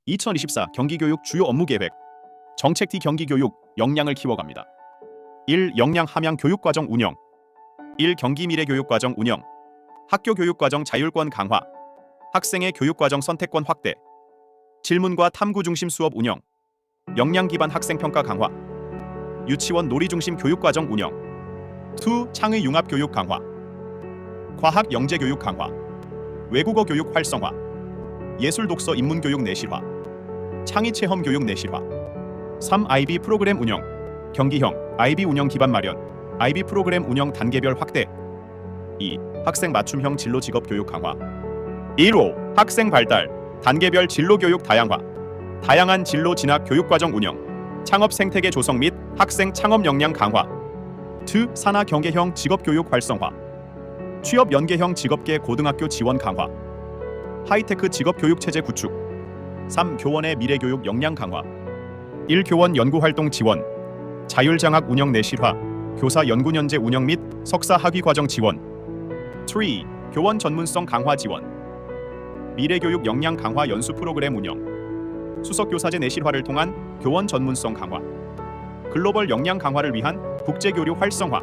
2024 경기교육 주요 업무 계획. 정책 T 경기교육 역량을 키워갑니다. 1. 역량 함양 교육과정 운영. 1. 경기 미래 교육과정 운영. 학교 교육과정 자율권 강화. 학생의 교육과정 선택권 확대. 질문과 탐구 중심 수업 운영. 역량 기반 학생 평가 강화. 유치원 놀이 중심 교육과정 운영. 2. 창의 융합 교육 강화. 과학 영재 교육 강화. 외국어 교육 활성화. 예술 독서 인문 교육 내실화. 창의 체험 교육 내실화. 3. IB 프로그램 운영. 경기형 IB 운영 기반 마련. IB 프로그램 운영 단계별 확대. 2. 학생 맞춤형 진로 직업 교육 강화. 1호 학생 발달 단계별 진로 교육 다양화. 다양한 진로 진학 교육 과정 운영. 창업 생태계 조성 및 학생 창업 역량 강화. 2. 산하 경계형 직업 교육 활성화. 취업 연계형 직업계 고등학교 지원 강화. 하이테크 직업 교육 체제 구축. 3. 교원의 미래 교육 역량 강화. 1. 교원 연구 활동 지원. 자율장학 운영 내실화. 교사 연구년제 운영 및 석사 학위 과정 지원. 3. 교원 전문성 강화 지원. 미래교육 역량 강화 연수 프로그램 운영. 수석교사제 내실화를 통한 교원 전문성 강화. 글로벌 역량 강화를 위한 국제교류 활성화.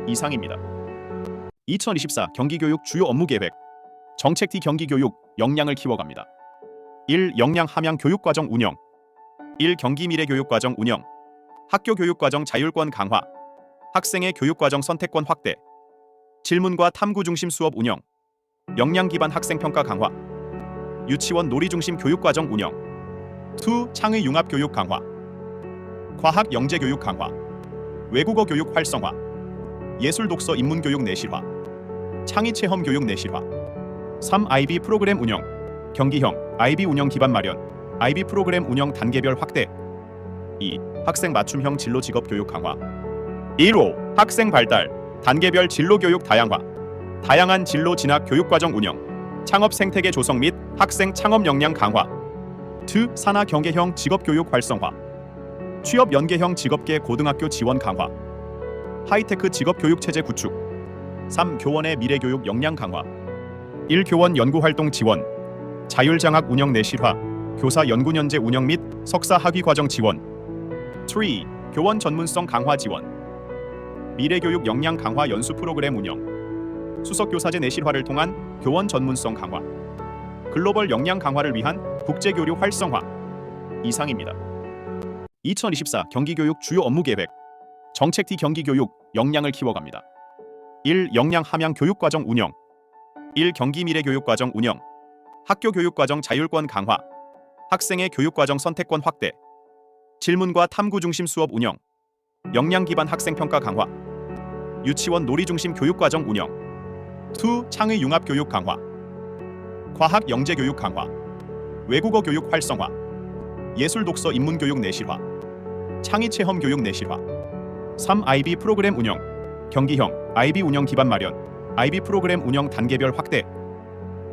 이상입니다. 2024 경기교육 주요 업무 계획. 정책 D 경기교육 역량을 키워갑니다. 1. 역량 함양 교육과정 운영. 1. 경기 미래 교육과정 운영. 학교 교육과정 자율권 강화. 학생의 교육과정 선택권 확대. 질문과 탐구 중심 수업 운영. 역량 기반 학생 평가 강화. 유치원 놀이 중심 교육과정 운영. 2. 창의 융합 교육 강화. 과학 영재 교육 강화. 외국어 교육 활성화. 예술 독서 인문 교육 내실화. 창의 체험 교육 내실화. 3. IB 프로그램 운영. 경기형 IB 운영 기반 마련. IB 프로그램 운영 단계별 확대. 2. 학생 맞춤형 진로 직업 교육 강화. 1호 학생 발달 단계별 진로 교육 다양화. 다양한 진로 진학 교육 과정 운영. 창업 생태계 조성 및 학생 창업 역량 강화. 2. 산하 경계형 직업 교육 활성화. 취업 연계형 직업계 고등학교 지원 강화. 하이테크 직업 교육 체제 구축. 3. 교원의 미래 교육 역량 강화. 1. 교원 연구 활동 지원. 자율장학 운영 내실화. 교사 연구년제 운영 및 석사 학위 과정 지원. 3. 교원 전문성 강화 지원. 미래교육 역량 강화 연수 프로그램 운영. 수석교사제 내실화를 통한 교원 전문성 강화. 글로벌 역량 강화를 위한 국제교류 활성화. 이상입니다. 2024 경기교육 주요 업무 계획. 정책 D 경기교육 역량을 키워갑니다. 1. 역량 함양 교육과정 운영. 1. 경기 미래 교육과정 운영. 학교 교육과정 자율권 강화. 학생의 교육과정 선택권 확대. 질문과 탐구 중심 수업 운영. 역량 기반 학생 평가 강화. 유치원 놀이 중심 교육과정 운영. 2. 창의 융합 교육 강화. 과학 영재 교육 강화. 외국어 교육 활성화. 예술 독서 인문 교육 내실화. 창의 체험 교육 내실화. 3. IB 프로그램 운영. 경기형 IB 운영 기반 마련. IB 프로그램 운영 단계별 확대.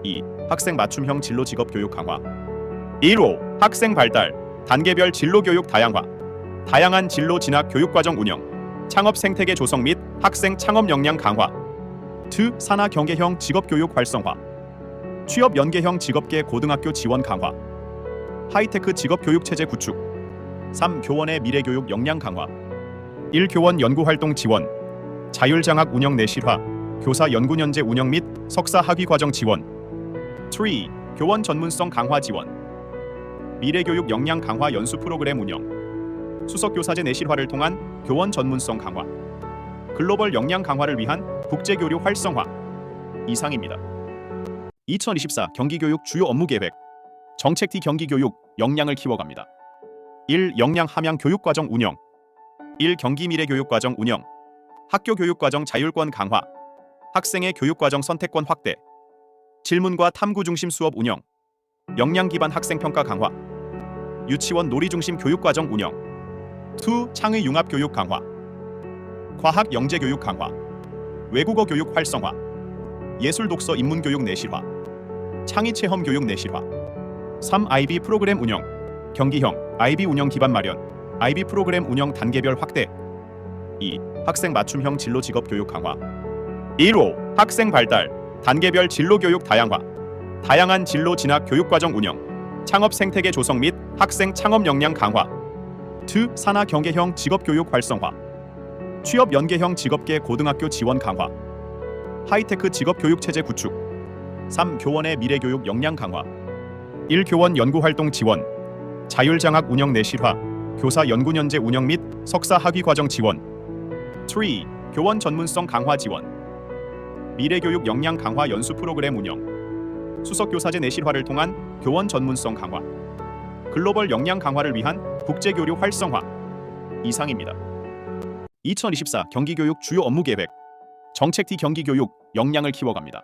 2. 학생 맞춤형 진로 직업 교육 강화. 1호 학생 발달 단계별 진로 교육 다양화. 다양한 진로 진학 교육 과정 운영. 창업 생태계 조성 및 학생 창업 역량 강화. 2. 산하 경계형 직업 교육 활성화. 취업 연계형 직업계 고등학교 지원 강화. 하이테크 직업 교육 체제 구축. 3. 교원의 미래 교육 역량 강화. 1. 교원 연구 활동 지원. 자율장학 운영 내실화. 교사 연구년제 운영 및 석사 학위 과정 지원. 3. 교원 전문성 강화 지원. 미래교육 역량 강화 연수 프로그램 운영. 수석교사제 내실화를 통한 교원 전문성 강화. 글로벌 역량 강화를 위한 국제교류 활성화. 이상입니다. 2024 경기교육 주요 업무 계획. 정책 D 경기교육 역량을 키워갑니다. 1. 역량 함양 교육과정 운영. 1. 경기 미래 교육과정 운영. 학교 교육과정 자율권 강화. 학생의 교육과정 선택권 확대. 질문과 탐구 중심 수업 운영. 역량 기반 학생 평가 강화. 유치원 놀이 중심 교육과정 운영. 2. 창의 융합 교육 강화. 과학 영재 교육 강화. 외국어 교육 활성화. 예술 독서 인문 교육 내실화. 창의 체험 교육 내실화. 3. IB 프로그램 운영. 경기형 IB 운영 기반 마련. IB 프로그램 운영 단계별 확대. 2. 학생 맞춤형 진로 직업 교육 강화. 1호 학생 발달 단계별 진로 교육 다양화. 다양한 진로 진학 교육 과정 운영. 창업 생태계 조성 및 학생 창업 역량 강화. 2. 산하 경계형 직업 교육 활성화. 취업 연계형 직업계 고등학교 지원 강화. 하이테크 직업 교육 체제 구축. 3. 교원의 미래 교육 역량 강화. 1. 교원 연구 활동 지원. 자율장학 운영 내실화. 교사 연구년제 운영 및 석사 학위 과정 지원. 3. 교원 전문성 강화 지원. 미래교육 역량 강화 연수 프로그램 운영. 수석교사제 내실화를 통한 교원 전문성 강화. 글로벌 역량 강화를 위한 국제교류 활성화. 이상입니다. 2024 경기교육 주요 업무 계획. 정책 D 경기교육 역량을 키워갑니다.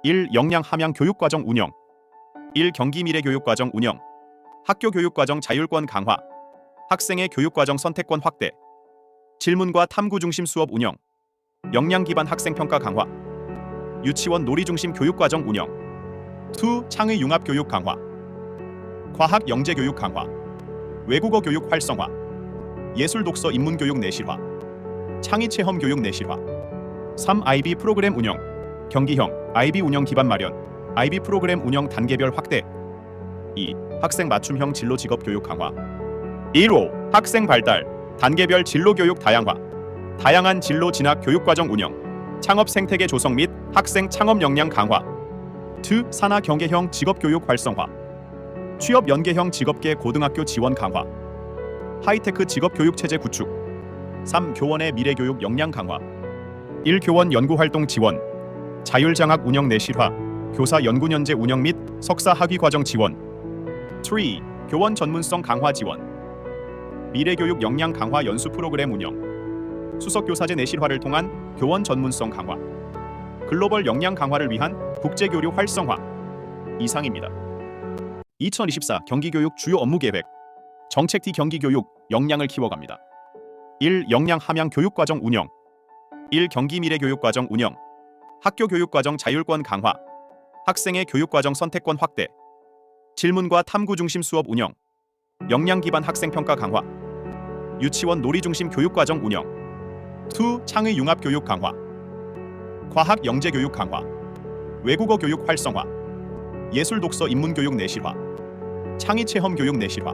1. 역량 함양 교육과정 운영. 1. 경기 미래 교육과정 운영. 학교 교육과정 자율권 강화. 학생의 교육과정 선택권 확대. 질문과 탐구 중심 수업 운영. 역량 기반 학생 평가 강화. 유치원 놀이 중심 교육과정 운영. 2. 창의 융합 교육 강화. 과학 영재 교육 강화. 외국어 교육 활성화. 예술 독서 인문 교육 내실화. 창의 체험 교육 내실화. 3. IB 프로그램 운영. 경기형 IB 운영 기반 마련. IB 프로그램 운영 단계별 확대. 2. 학생 맞춤형 진로 직업 교육 강화. 1호 학생 발달 단계별 진로 교육 다양화. 다양한 진로 진학 교육 과정 운영. 창업 생태계 조성 및 학생 창업 역량 강화. 2. 산하 경계형 직업 교육 활성화. 취업 연계형 직업계 고등학교 지원 강화. 하이테크 직업 교육 체제 구축. 3. 교원의 미래 교육 역량 강화. 1. 교원 연구 활동 지원. 자율장학 운영 내실화. 교사 연구연재 운영 및 석사 학위 과정 지원. 3. 교원 전문성 강화 지원. 미래교육 역량 강화 연수 프로그램 운영. 수석교사제 내실화를 통한 교원 전문성 강화. 글로벌 역량 강화를 위한 국제교류 활성화. 이상입니다. 2024 경기교육 주요 업무 계획. 정책 D 경기교육 역량을 키워갑니다. 1. 역량 함양 교육과정 운영. 1. 경기 미래 교육과정 운영. 학교 교육과정 자율권 강화. 학생의 교육과정 선택권 확대. 질문과 탐구 중심 수업 운영. 역량 기반 학생 평가 강화. 유치원 놀이 중심 교육과정 운영. 2. 창의 융합 교육 강화. 과학 영재 교육 강화. 외국어 교육 활성화. 예술 독서 인문 교육 내실화. 창의 체험 교육 내실화.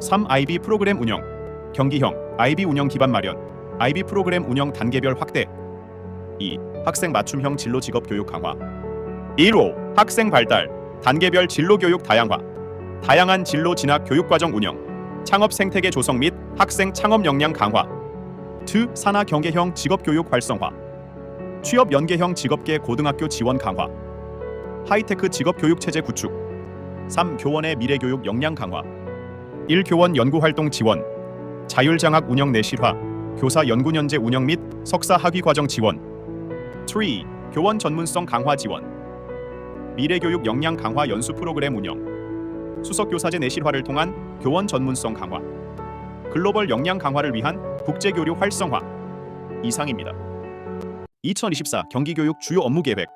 3. IB 프로그램 운영. 경기형 IB 운영 기반 마련. IB 프로그램 운영 단계별 확대. 2. 학생 맞춤형 진로 직업 교육 강화. 1호 학생 발달 단계별 진로 교육 다양화. 다양한 진로 진학 교육 과정 운영. 창업 생태계 조성 및 학생 창업 역량 강화. 2. 산하 경계형 직업 교육 활성화. 취업 연계형 직업계 고등학교 지원 강화. 하이테크 직업 교육 체제 구축. 3. 교원의 미래 교육 역량 강화. 1. 교원 연구 활동 지원. 자율장학 운영 내실화. 교사 연구연재 운영 및 석사 학위 과정 지원. 3. 교원 전문성 강화 지원. 미래교육 역량 강화 연수 프로그램 운영. 수석교사제 내실화를 통한 교원 전문성 강화. 글로벌 역량 강화를 위한 국제교류 활성화. 이상입니다. 2024 경기교육 주요 업무 계획.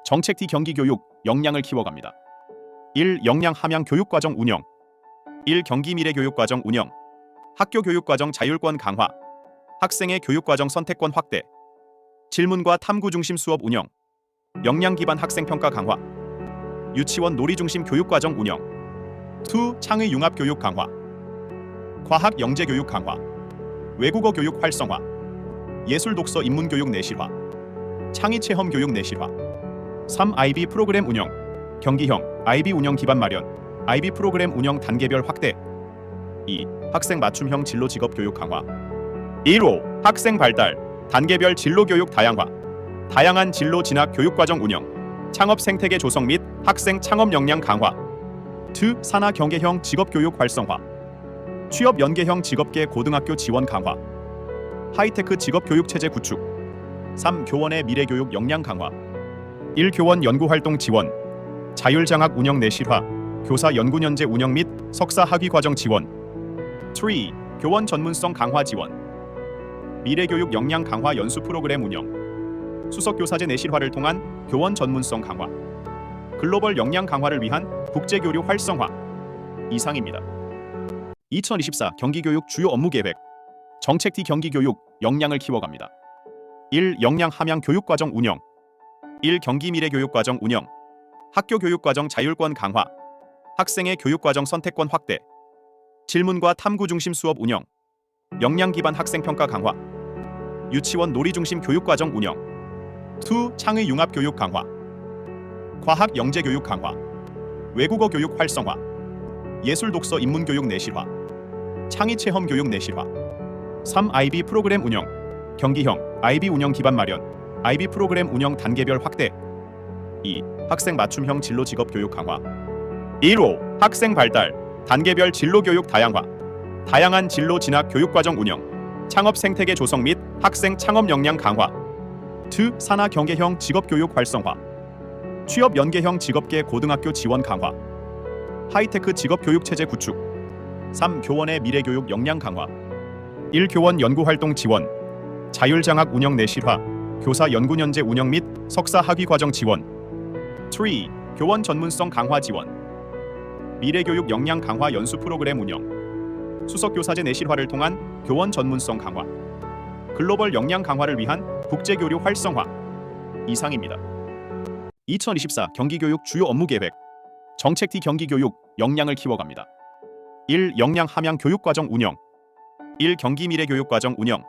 정책 D 경기교육 역량을 키워갑니다. 1. 역량 함양 교육과정 운영. 1. 경기 미래 교육과정 운영. 학교 교육과정 자율권 강화. 학생의 교육과정 선택권 확대. 질문과 탐구 중심 수업 운영. 역량 기반 학생 평가 강화. 유치원 놀이 중심 교육과정 운영. 2. 창의 융합 교육 강화. 과학 영재 교육 강화. 외국어 교육 활성화. 예술 독서 인문 교육 내실화. 창의 체험 교육 내실화. 3. IB 프로그램 운영. 경기형 IB 운영 기반 마련. IB 프로그램 운영 단계별 확대. 2. 학생 맞춤형 진로 직업 교육 강화. 1호 학생 발달 단계별 진로 교육 다양화. 다양한 진로 진학 교육 과정 운영. 창업 생태계 조성 및 학생 창업 역량 강화. 2. 산하 경계형 직업 교육 활성화. 취업 연계형 직업계 고등학교 지원 강화. 하이테크 직업 교육 체제 구축. 3. 교원의 미래 교육 역량 강화. 1. 교원 연구 활동 지원. 자율장학 운영 내실화. 교사 연구연재 운영 및 석사 학위 과정 지원. 3. 교원 전문성 강화 지원. 미래교육 역량 강화 연수 프로그램 운영. 수석교사제 내실화를 통한 교원 전문성 강화. 글로벌 역량 강화를 위한 국제교류 활성화. 이상입니다. 2024 경기교육 주요 업무 계획. 정책 D 경기교육 역량을 키워갑니다. 1. 역량 함양 교육과정 운영. 1. 경기 미래 교육과정 운영. 학교 교육과정 자율권 강화. 학생의 교육과정 선택권 확대. 질문과 탐구 중심 수업 운영. 역량 기반 학생 평가 강화. 유치원 놀이 중심 교육과정 운영. 2. 창의 융합 교육 강화. 과학 영재 교육 강화. 외국어 교육 활성화. 예술 독서 인문 교육 내실화. 창의 체험 교육 내실화. 3. IB 프로그램 운영. 경기형 IB 운영 기반 마련. IB 프로그램 운영 단계별 확대. 2. 학생 맞춤형 진로 직업 교육 강화. 1호 학생 발달 단계별 진로 교육 다양화. 다양한 진로 진학 교육 과정 운영. 창업 생태계 조성 및 학생 창업 역량 강화. 2. 산하 경계형 직업교육 활성화. 취업 연계형 직업계 고등학교 지원 강화. 하이테크 직업교육 체제 구축. 3. 교원의 미래교육 역량 강화. 1. 교원 연구활동 지원. 자율장학 운영 내실화. 교사 연구연재 운영 및 석사 학위 과정 지원. 3. 교원 전문성 강화 지원. 미래교육 역량 강화 연수 프로그램 운영. 수석교사제 내실화를 통한 교원 전문성 강화. 글로벌 역량 강화를 위한 국제교류 활성화. 이상입니다. 2024 경기교육 주요 업무 계획. 정책 D 경기교육 역량을 키워갑니다. 1. 역량 함양 교육과정 운영. 1. 경기 미래교육과정 운영.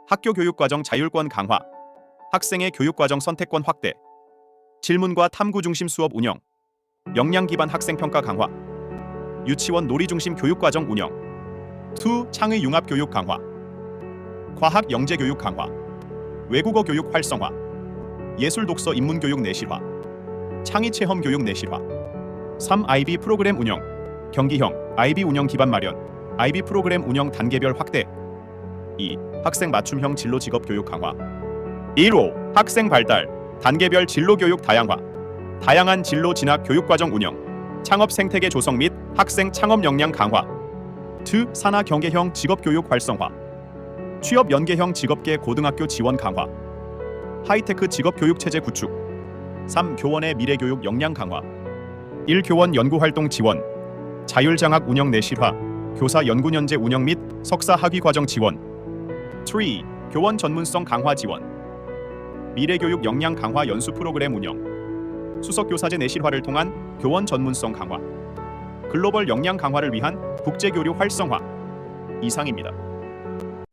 학교 교육과정 자율권 강화. 학생의 교육과정 선택권 확대. 질문과 탐구 중심 수업 운영. 역량 기반 학생 평가 강화. 유치원 놀이 중심 교육과정 운영. 2. 창의 융합 교육 강화. 과학 영재 교육 강화. 외국어 교육 활성화. 예술 독서 인문 교육 내실화. 창의 체험 교육 내실화. 3. IB 프로그램 운영. 경기형 IB 운영 기반 마련. IB 프로그램 운영 단계별 확대. 2. 학생 맞춤형 진로 직업 교육 강화. 1호 학생 발달. 단계별 진로 교육 다양화. 다양한 진로 진학 교육 과정 운영. 창업 생태계 조성 및 학생 창업 역량 강화. 2. 산하 경계형 직업 교육 활성화. 취업 연계형 직업계 고등학교 지원 강화. 하이테크 직업 교육 체제 구축. 3. 교원의 미래교육 역량 강화. 1. 교원 연구활동 지원. 자율장학 운영 내실화. 교사 연구연재 운영 및 석사 학위 과정 지원. 3. 교원 전문성 강화 지원. 미래교육 역량 강화 연수 프로그램 운영. 수석교사제 내실화를 통한 교원 전문성 강화. 글로벌 역량 강화를 위한 국제교류 활성화. 이상입니다.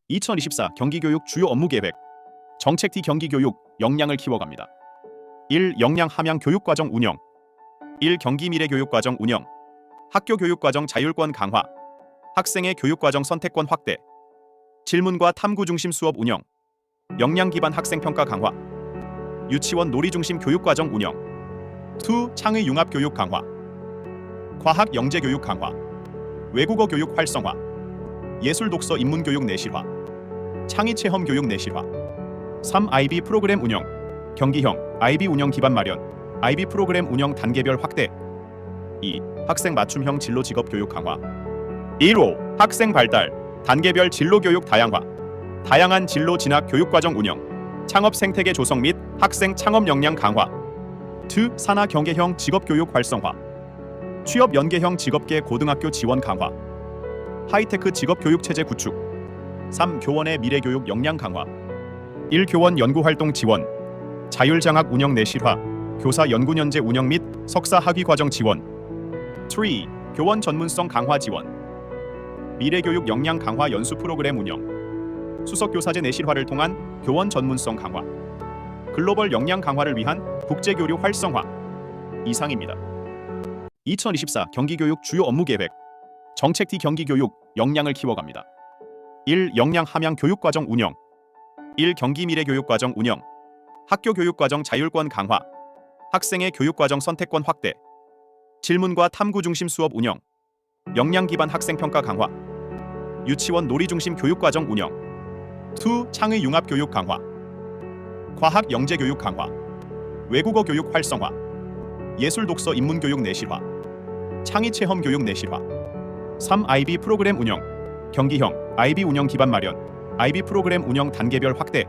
2024 경기교육 주요 업무 계획. 정책 D 경기교육 역량을 키워갑니다. 1. 역량 함양 교육과정 운영. 1. 경기 미래교육과정 운영. 학교 교육과정 자율권 강화. 학생의 교육과정 선택권 확대. 질문과 탐구 중심 수업 운영. 역량 기반 학생 평가 강화. 유치원 놀이 중심 교육과정 운영. 2. 창의 융합 교육 강화. 과학 영재 교육 강화. 외국어 교육 활성화. 예술 독서 인문 교육 내실화. 창의 체험 교육 내실화. 3. IB 프로그램 운영. 경기형 IB 운영 기반 마련. IB 프로그램 운영 단계별 확대. 2. 학생 맞춤형 진로 직업 교육 강화. 1호 학생 발달. 단계별 진로 교육 다양화. 다양한 진로 진학 교육 과정 운영. 창업 생태계 조성 및 학생 창업 역량 강화. 2. 산하 경계형 직업 교육 활성화. 취업 연계형 직업계 고등학교 지원 강화. 하이테크 직업 교육 체제 구축. 3. 교원의 미래교육 역량 강화. 1. 교원 연구활동 지원. 자율장학 운영 내실화. 교사 연구연재 운영 및 석사 학위 과정 지원. 3. 교원 전문성 강화 지원. 미래교육 역량 강화 연수 프로그램 운영. 수석교사제 내실화를 통한 교원 전문성 강화. 글로벌 역량 강화를 위한 국제교류 활성화. 이상입니다. 2024 경기교육 주요 업무 계획. 정책 D 경기교육 역량을 키워갑니다. 1. 역량 함양 교육과정 운영. 1. 경기 미래교육과정 운영. 학교 교육과정 자율권 강화. 학생의 교육과정 선택권 확대. 질문과 탐구 중심 수업 운영. 역량 기반 학생 평가 강화. 유치원 놀이 중심 교육과정 운영. 2. 창의 융합 교육 강화. 과학 영재 교육 강화. 외국어 교육 활성화. 예술 독서 인문 교육 내실화. 창의 체험 교육 내실화. 3. IB 프로그램 운영. 경기형 IB 운영 기반 마련. IB 프로그램 운영 단계별 확대.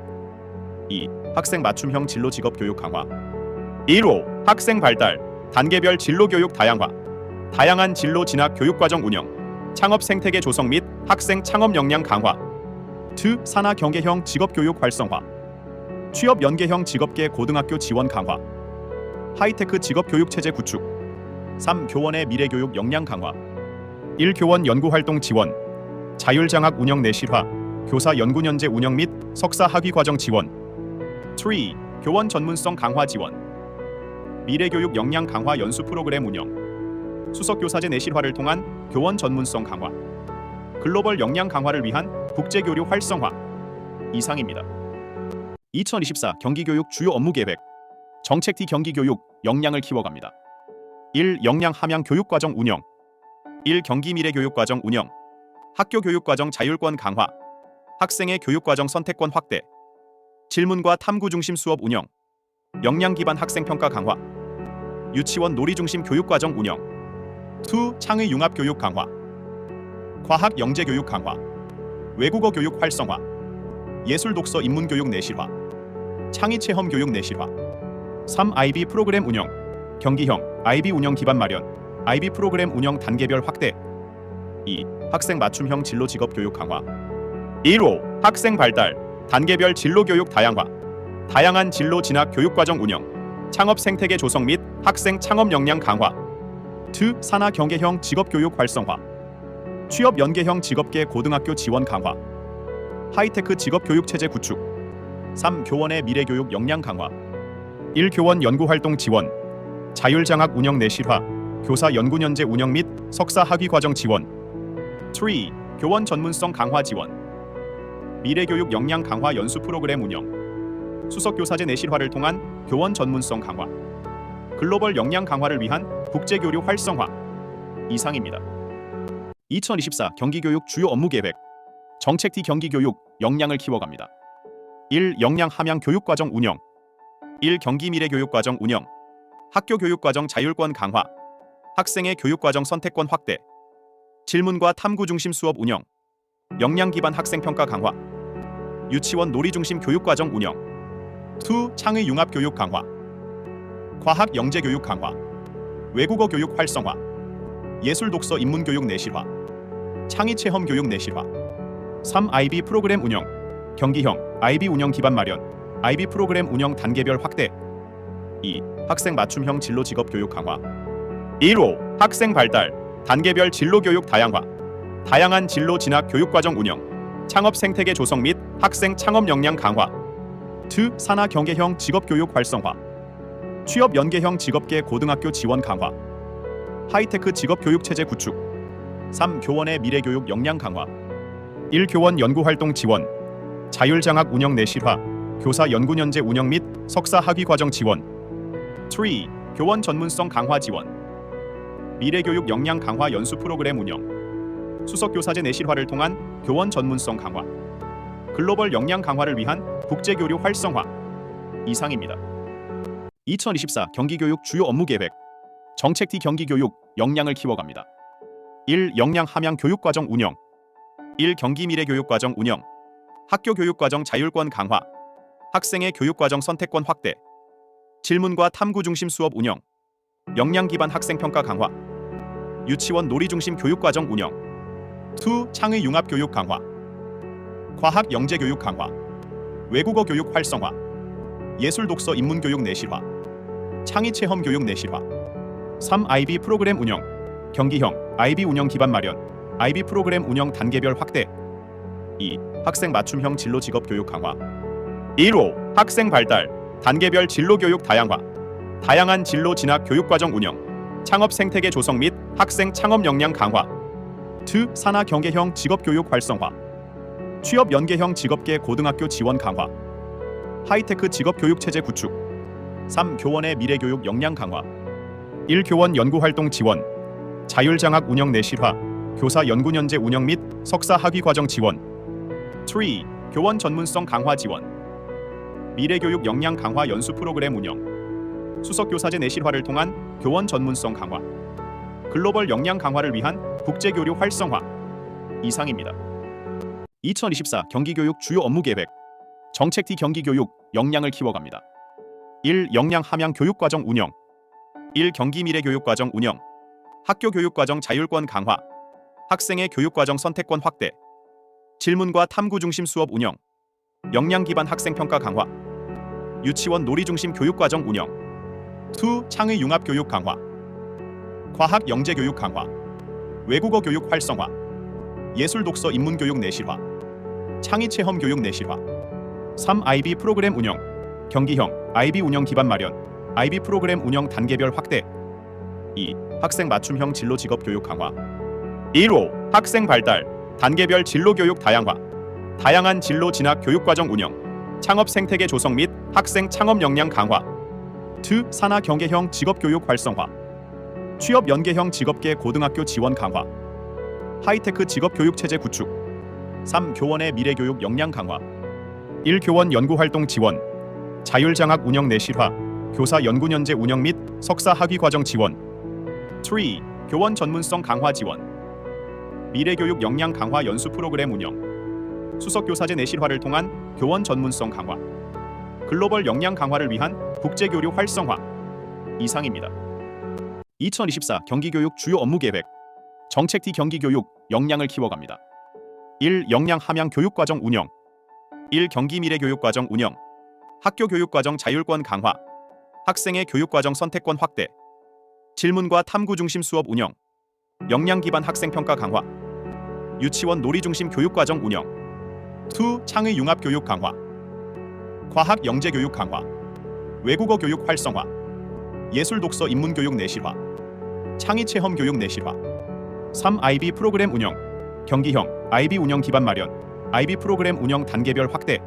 2. 학생 맞춤형 진로 직업 교육 강화. 1호 학생 발달. 단계별 진로 교육 다양화. 다양한 진로 진학 교육 과정 운영. 창업 생태계 조성 및 학생 창업 역량 강화. 2. 산하 경계형 직업 교육 활성화. 취업 연계형 직업계 고등학교 지원 강화. 하이테크 직업 교육 체제 구축. 3. 교원의 미래교육 역량 강화. 1. 교원 연구활동 지원. 자율장학 운영 내실화. 교사 연구연재 운영 및 석사 학위 과정 지원. 3. 교원 전문성 강화 지원. 미래교육 역량 강화 연수 프로그램 운영. 수석교사제 내실화를 통한 교원 전문성 강화. 글로벌 역량 강화를 위한 국제교류 활성화. 이상입니다. 2024 경기교육 주요 업무 계획. 정책 D 경기교육 역량을 키워갑니다. 1. 역량 함양 교육과정 운영. 1. 경기 미래교육과정 운영. 학교 교육과정 자율권 강화. 학생의 교육과정 선택권 확대, 질문과 탐구 중심 수업 운영, 역량 기반 학생 평가 강화, 유치원 놀이 중심 교육과정 운영, 2. 창의 융합 교육 강화, 과학 영재 교육 강화, 외국어 교육 활성화, 예술 독서 인문 교육 내실화, 창의 체험 교육 내실화. 3. IB 프로그램 운영, 경기형 IB 운영 기반 마련, IB 프로그램 운영 단계별 확대. 2. 학생 맞춤형 진로 직업 교육 강화. 1호 학생 발달, 단계별 진로 교육 다양화, 다양한 진로 진학 교육 과정 운영, 창업 생태계 조성 및 학생 창업 역량 강화. 2. 산하 경계형 직업 교육 활성화, 취업 연계형 직업계 고등학교 지원 강화, 하이테크 직업 교육 체제 구축. 3. 교원의 미래 교육 역량 강화. 1. 교원 연구 활동 지원, 자율 장학 운영 내실화, 교사 연구연재 운영 및 석사 학위 과정 지원. 3. 교원 전문성 강화 지원, 미래 교육 역량 강화 연수 프로그램 운영, 수석 교사제 내실화를 통한 교원 전문성 강화, 글로벌 역량 강화를 위한 국제 교류 활성화. 이상입니다. 2024 경기교육 주요 업무 계획. 정책 T 경기교육 역량을 키워갑니다. 1. 역량 함양 교육과정 운영. 1. 경기 미래 교육과정 운영, 학교 교육과정 자율권 강화, 학생의 교육과정 선택권 확대, 질문과 탐구 중심 수업 운영, 역량 기반 학생 평가 강화, 유치원 놀이 중심 교육과정 운영, 2. 창의 융합 교육 강화, 과학 영재 교육 강화, 외국어 교육 활성화, 예술 독서 인문 교육 내실화, 창의 체험 교육 내실화. 3. IB 프로그램 운영, 경기형 IB 운영 기반 마련, IB 프로그램 운영 단계별 확대. 2. 학생 맞춤형 진로 직업 교육 강화. 1호 학생 발달, 단계별 진로 교육 다양화, 다양한 진로 진학 교육 과정 운영, 창업 생태계 조성 및 학생 창업 역량 강화. 2. 산하 경계형 직업 교육 활성화, 취업 연계형 직업계 고등학교 지원 강화, 하이테크 직업 교육 체제 구축. 3. 교원의 미래 교육 역량 강화. 1. 교원 연구 활동 지원, 자율 장학 운영 내실화, 교사 연구연재 운영 및 석사 학위 과정 지원. 3. 교원 전문성 강화 지원, 미래 교육 역량 강화 연수 프로그램 운영, 수석 교사제 내실화를 통한 교원 전문성 강화, 글로벌 역량 강화를 위한 국제 교류 활성화. 이상입니다. 2024 경기교육 주요 업무 계획. 정책 T 경기교육 역량을 키워갑니다. 1. 역량 함양 교육과정 운영. 1. 경기 미래 교육과정 운영, 학교 교육과정 자율권 강화, 학생의 교육과정 선택권 확대, 질문과 탐구 중심 수업 운영, 역량 기반 학생 평가 강화, 유치원 놀이 중심 교육과정 운영, 2. 창의 융합 교육 강화, 과학 영재 교육 강화, 외국어 교육 활성화, 예술 독서 인문 교육 내실화, 창의 체험 교육 내실화. 3. IB 프로그램 운영, 경기형 IB 운영 기반 마련, IB 프로그램 운영 단계별 확대. 2. 학생 맞춤형 진로 직업 교육 강화. 1호 학생 발달, 단계별 진로 교육 다양화, 다양한 진로 진학 교육 과정 운영, 창업 생태계 조성 및 학생 창업 역량 강화. 2. 산하 경계형 직업 교육 활성화, 취업 연계형 직업계 고등학교 지원 강화, 하이테크 직업 교육 체제 구축. 3. 교원의 미래 교육 역량 강화. 1. 교원 연구 활동 지원, 자율 장학 운영 내실화, 교사 연구연재 운영 및 석사 학위 과정 지원. 3. 교원 전문성 강화 지원, 미래 교육 역량 강화 연수 프로그램 운영, 수석 교사제 내실화를 통한 교원 전문성 강화, 글로벌 역량 강화를 위한 국제 교류 활성화. 이상입니다. 2024 경기교육 주요 업무 계획. 정책 T 경기교육 역량을 키워갑니다. 1. 역량 함양 교육과정 운영. 1. 경기 미래 교육과정 운영, 학교 교육과정 자율권 강화, 학생의 교육과정 선택권 확대, 질문과 탐구 중심 수업 운영, 역량 기반 학생 평가 강화, 유치원 놀이 중심 교육과정 운영, 2. 창의 융합 교육 강화, 과학 영재 교육 강화, 외국어 교육 활성화, 예술 독서 인문 교육 내실화, 창의 체험 교육 내실화. 3. IB 프로그램 운영, 경기형 IB 운영 기반 마련, IB 프로그램 운영 단계별 확대. 2. 학생 맞춤형 진로 직업 교육 강화. 1호 학생 발달, 단계별 진로 교육 다양화, 다양한 진로 진학 교육 과정 운영, 창업 생태계 조성 및 학생 창업 역량 강화. 2. 산하 경계형 직업 교육 활성화, 취업 연계형 직업계 고등학교 지원 강화, 하이테크 직업 교육 체제 구축. 3. 교원의 미래교육 역량 강화. 1. 교원 연구활동 지원. 자율장학 운영 내실화. 교사 연구연재 운영 및 석사 학위 과정 지원. 3. 교원 전문성 강화 지원. 미래교육 역량 강화 연수 프로그램 운영. 수석교사제 내실화를 통한 교원 전문성 강화. 글로벌 역량 강화를 위한 국제교류 활성화. 이상입니다. 2024 경기교육 주요 업무 계획. 정책 T 경기교육 역량을 키워갑니다. 1. 역량 함양 교육과정 운영. 1. 경기 미래 교육과정 운영. 학교 교육과정 자율권 강화. 학생의 교육과정 선택권 확대. 질문과 탐구 중심 수업 운영. 역량 기반 학생 평가 강화. 유치원 놀이 중심 교육과정 운영. 2. 창의 융합 교육 강화. 과학 영재 교육 강화. 외국어 교육 활성화. 예술 독서 인문 교육 내실화. 창의 체험 교육 내실화. 3. IB 프로그램 운영. 경기형 IB 운영 기반 마련. IB 프로그램 운영 단계별 확대.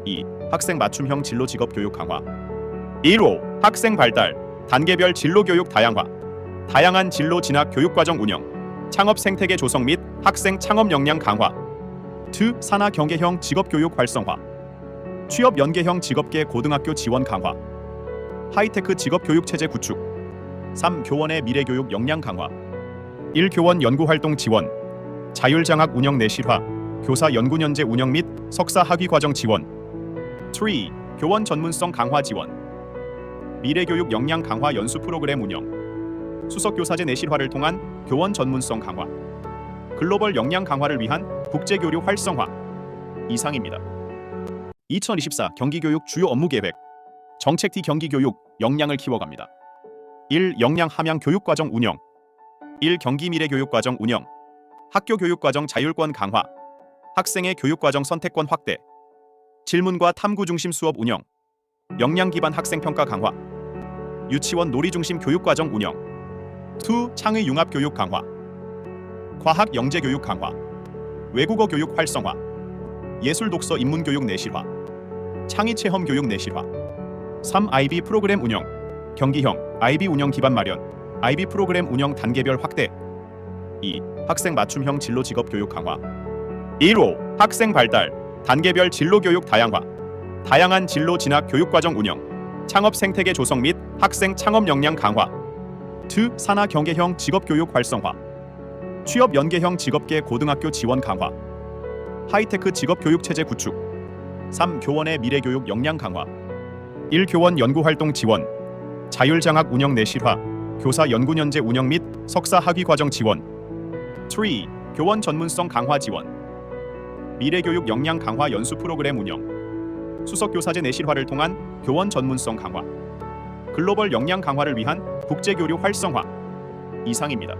2. 학생 맞춤형 진로 직업 교육 강화. 1호 학생 발달. 단계별 진로 교육 다양화. 다양한 진로 진학 교육과정 운영. 창업 생태계 조성 및 학생 창업 역량 강화. 2. 산하 경계형 직업 교육 활성화. 취업 연계형 직업계 고등학교 지원 강화. 하이테크 직업 교육 체제 구축. 3. 교원의 미래 교육 역량 강화. 1. 교원 연구활동 지원. 자율장학 운영 내실화. 교사 연구연재 운영 및 석사 학위 과정 지원. 3. 교원 전문성 강화 지원. 미래교육 역량 강화 연수 프로그램 운영. 수석교사제 내실화를 통한 교원 전문성 강화. 글로벌 역량 강화를 위한 국제교류 활성화. 이상입니다. 2024 경기교육 주요 업무 계획. 정책 T 경기교육 역량을 키워갑니다. 1. 역량 함양 교육과정 운영. 1. 경기 미래 교육과정 운영. 학교 교육과정 자율권 강화. 학생의 교육과정 선택권 확대. 질문과 탐구 중심 수업 운영. 역량 기반 학생 평가 강화. 유치원 놀이 중심 교육과정 운영. 2. 창의 융합 교육 강화. 과학 영재 교육 강화. 외국어 교육 활성화. 예술 독서 인문 교육 내실화. 창의 체험 교육 내실화. 3. IB 프로그램 운영. 경기형 IB 운영 기반 마련. IB 프로그램 운영 단계별 확대. 2. 학생 맞춤형 진로 직업 교육 강화. 1호 학생 발달. 단계별 진로 교육 다양화. 다양한 진로 진학 교육과정 운영. 창업 생태계 조성 및 학생 창업 역량 강화. 2. 산하 경계형 직업 교육 활성화. 취업 연계형 직업계 고등학교 지원 강화. 하이테크 직업 교육 체제 구축. 3. 교원의 미래 교육 역량 강화. 1. 교원 연구활동 지원. 자율장학 운영 내실화. 교사 연구연재 운영 및 석사 학위 과정 지원. 3. 교원 전문성 강화 지원. 미래교육 역량 강화 연수 프로그램 운영. 수석교사제 내실화를 통한 교원 전문성 강화. 글로벌 역량 강화를 위한 국제교류 활성화. 이상입니다.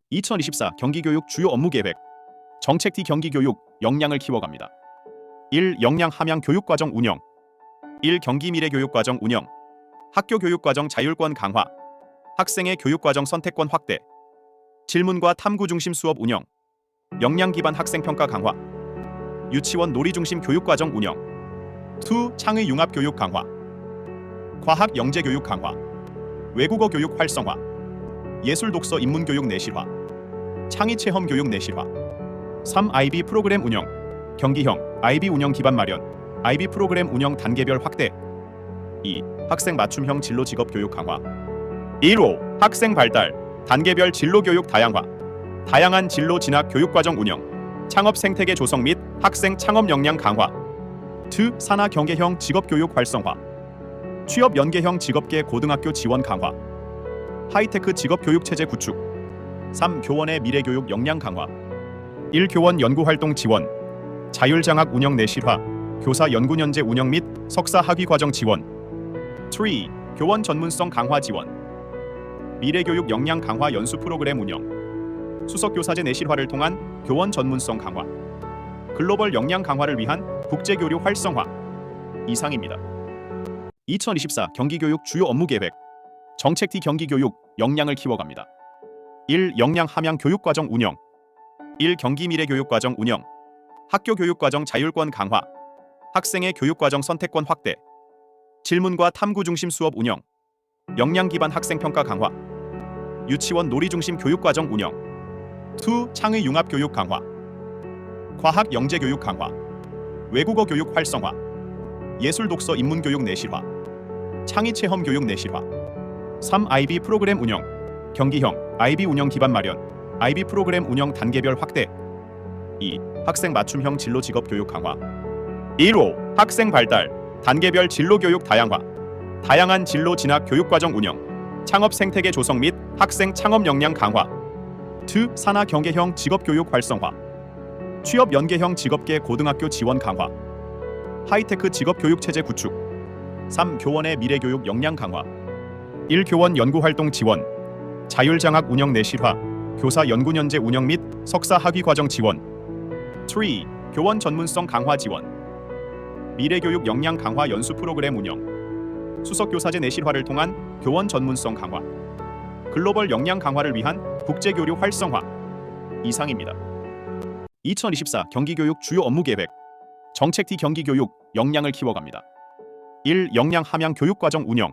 2024 경기교육 주요 업무 계획. 정책 T 경기교육 역량을 키워갑니다. 1. 역량 함양 교육과정 운영. 1. 경기 미래 교육과정 운영. 학교 교육과정 자율권 강화. 학생의 교육과정 선택권 확대. 질문과 탐구 중심 수업 운영. 역량 기반 학생 평가 강화. 유치원 놀이 중심 교육과정 운영. 2. 창의 융합 교육 강화. 과학 영재 교육 강화. 외국어 교육 활성화. 예술 독서 인문 교육 내실화. 창의 체험 교육 내실화. 3. IB 프로그램 운영. 경기형 IB 운영 기반 마련. IB 프로그램 운영 단계별 확대. 2. 학생 맞춤형 진로 직업 교육 강화. 1호 학생 발달. 단계별 진로 교육 다양화. 다양한 진로 진학 교육과정 운영. 창업 생태계 조성 및 학생 창업 역량 강화. 2. 산하 경계형 직업 교육 활성화. 취업 연계형 직업계 고등학교 지원 강화. 하이테크 직업 교육 체제 구축. 3. 교원의 미래 교육 역량 강화. 1. 교원 연구활동 지원. 자율장학 운영 내실화. 교사 연구연재 운영 및 석사 학위 과정 지원. 3. 교원 전문성 강화 지원. 미래교육 역량 강화 연수 프로그램 운영. 수석교사제 내실화를 통한 교원 전문성 강화. 글로벌 역량 강화를 위한 국제교류 활성화. 이상입니다. 2024 경기교육 주요 업무 계획. 정책 T 경기교육 역량을 키워갑니다. 1. 역량 함양 교육과정 운영. 1. 경기 미래 교육과정 운영. 학교 교육과정 자율권 강화. 학생의 교육과정 선택권 확대. 질문과 탐구 중심 수업 운영. 역량 기반 학생 평가 강화. 유치원 놀이 중심 교육과정 운영. 2. 창의 융합 교육 강화. 과학 영재 교육 강화, 외국어 교육 활성화, 예술 독서 인문 교육 내실화, 창의 체험 교육 내실화. 3. IB 프로그램 운영, 경기형 IB 운영 기반 마련, IB 프로그램 운영 단계별 확대. 2. 학생 맞춤형 진로 직업 교육 강화. 1호 학생 발달, 단계별 진로 교육 다양화, 다양한 진로 진학 교육 과정 운영, 창업 생태계 조성 및 학생 창업 역량 강화. 2. 산하 경계형 직업 교육 활성화, 취업 연계형 직업계 고등학교 지원 강화, 하이테크 직업 교육 체제 구축. 3. 교원의 미래 교육 역량 강화. 1. 교원 연구 활동 지원, 자율장학 운영 내실화, 교사 연구연재 운영 및 석사 학위 과정 지원. 3. 교원 전문성 강화 지원, 미래교육 역량 강화 연수 프로그램 운영, 수석교사제 내실화를 통한 교원 전문성 강화, 글로벌 역량 강화를 위한 국제교류 활성화. 이상입니다. 2024 경기교육 주요 업무 계획. 정책 T 경기교육 역량을 키워갑니다. 1. 역량 함양 교육과정 운영.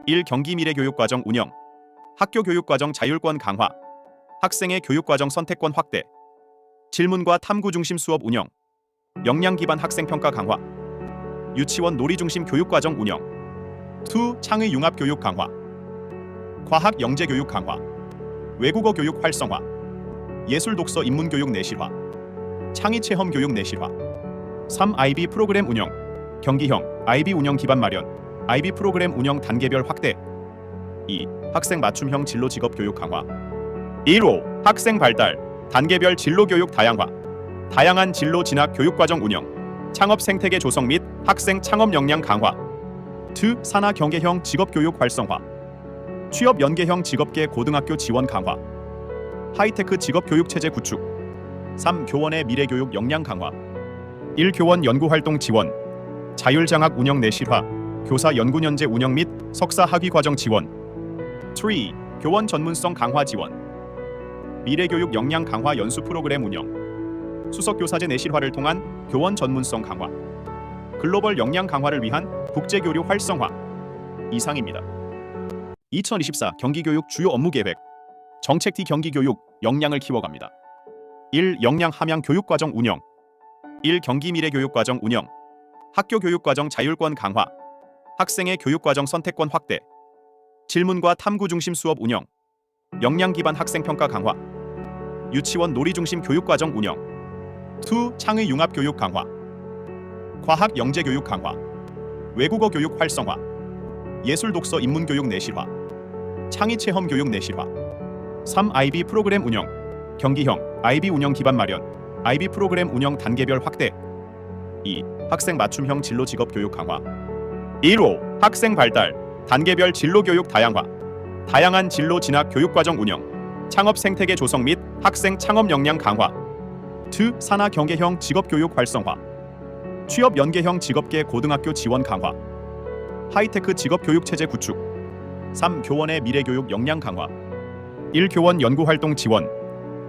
1. 경기 미래 교육과정 운영, 학교 교육과정 자율권 강화, 학생의 교육과정 선택권 확대, 질문과 탐구 중심 수업 운영, 역량 기반 학생 평가 강화, 유치원 놀이 중심 교육과정 운영. 2. 창의 융합 교육 강화, 과학 영재 교육 강화, 외국어 교육 활성화, 예술 독서 인문 교육 내실화, 창의 체험 교육 내실화. 3. IB 프로그램 운영, 경기형 IB 운영 기반 마련, IB 프로그램 운영 단계별 확대. 2. 학생 맞춤형 진로 직업 교육 강화. 1호 학생 발달, 단계별 진로 교육 다양화, 다양한 진로 진학 교육 과정 운영, 창업 생태계 조성 및 학생 창업 역량 강화. 2. 산하 경계형 직업 교육 활성화, 취업 연계형 직업계 고등학교 지원 강화, 하이테크 직업 교육 체제 구축. 3. 교원의 미래 교육 역량 강화. 1. 교원 연구 활동 지원, 자율장학 운영 내실화, 교사 연구연재 운영 및 석사 학위 과정 지원. 3. 교원 전문성 강화 지원, 미래교육 역량 강화 연수 프로그램 운영, 수석교사제 내실화를 통한 교원 전문성 강화, 글로벌 역량 강화를 위한 국제교류 활성화. 이상입니다. 2024 경기교육 주요 업무 계획. 정책 T 경기교육 역량을 키워갑니다. 1. 역량 함양 교육과정 운영. 1. 경기 미래 교육과정 운영, 학교 교육과정 자율권 강화, 학생의 교육과정 선택권 확대, 질문과 탐구 중심 수업 운영, 역량 기반 학생 평가 강화, 유치원 놀이 중심 교육과정 운영. 2. 창의 융합 교육 강화, 과학 영재 교육 강화, 외국어 교육 활성화, 예술 독서 인문 교육 내실화, 창의 체험 교육 내실화. 3. IB 프로그램 운영, 경기형 IB 운영 기반 마련, IB 프로그램 운영 단계별 확대. 2. 학생 맞춤형 진로 직업 교육 강화. 1호 학생 발달, 단계별 진로 교육 다양화, 다양한 진로 진학 교육 과정 운영, 창업 생태계 조성 및 학생 창업 역량 강화. 2. 산하 경계형 직업 교육 활성화, 취업 연계형 직업계 고등학교 지원 강화, 하이테크 직업 교육 체제 구축. 3. 교원의 미래 교육 역량 강화. 1. 교원 연구 활동 지원,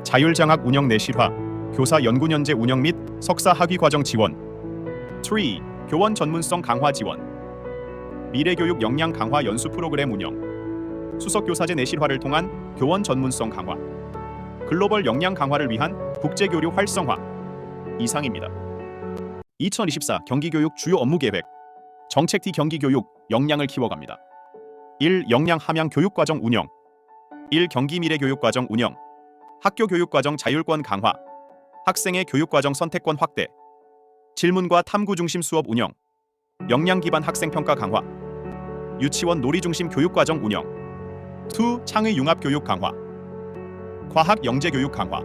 자율장학 운영 내실화, 교사 연구연재 운영 및 석사 학위 과정 지원. 3. 교원 전문성 강화 지원, 미래교육 역량 강화 연수 프로그램 운영, 수석교사제 내실화를 통한 교원 전문성 강화, 글로벌 역량 강화를 위한 국제교류 활성화. 이상입니다. 2024 경기교육 주요 업무 계획. 정책 T 경기교육 역량을 키워갑니다. 1. 역량 함양 교육과정 운영. 1. 경기 미래 교육과정 운영, 학교 교육과정 자율권 강화, 학생의 교육과정 선택권 확대, 질문과 탐구 중심 수업 운영, 역량 기반 학생 평가 강화, 유치원 놀이 중심 교육과정 운영. 2. 창의 융합 교육 강화, 과학 영재 교육 강화,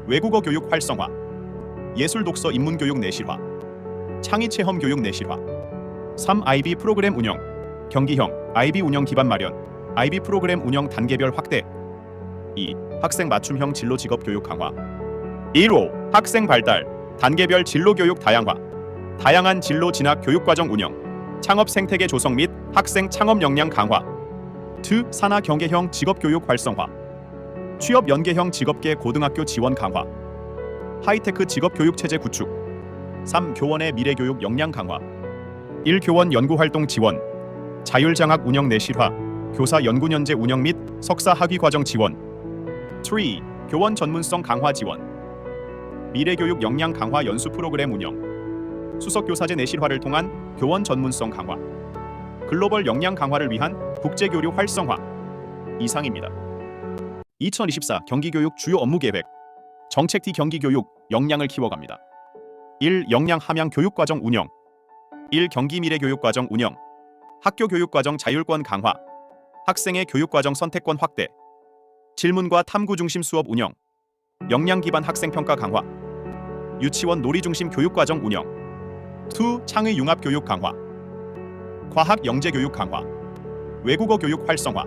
외국어 교육 활성화, 예술 독서 인문 교육 내실화, 창의 체험 교육 내실화. 3. IB 프로그램 운영, 경기형 IB 운영 기반 마련, IB 프로그램 운영 단계별 확대. 2. 학생 맞춤형 진로 직업 교육 강화. 1호 학생 발달, 단계별 진로 교육 다양화, 다양한 진로 진학 교육 과정 운영, 창업 생태계 조성 및 학생 창업 역량 강화. 2. 산하 경계형 직업 교육 활성화, 취업 연계형 직업계 고등학교 지원 강화, 하이테크 직업 교육 체제 구축. 3. 교원의 미래 교육 역량 강화. 1. 교원 연구 활동 지원, 자율장학 운영 내실화, 교사 연구연재 운영 및 석사 학위 과정 지원. 3. 교원 전문성 강화 지원, 미래교육 역량 강화 연수 프로그램 운영, 수석교사제 내실화를 통한 교원 전문성 강화, 글로벌 역량 강화를 위한 국제교류 활성화 이상입니다. 2024 경기교육 주요 업무 계획. 정책 D 경기교육 역량을 키워갑니다. 1. 역량 함양 교육과정 운영. 1. 경기 미래 교육과정 운영. 학교 교육과정 자율권 강화. 학생의 교육과정 선택권 확대. 질문과 탐구 중심 수업 운영. 역량 기반 학생 평가 강화. 유치원 놀이 중심 교육과정 운영. 2. 창의 융합 교육 강화. 과학 영재 교육 강화. 외국어 교육 활성화.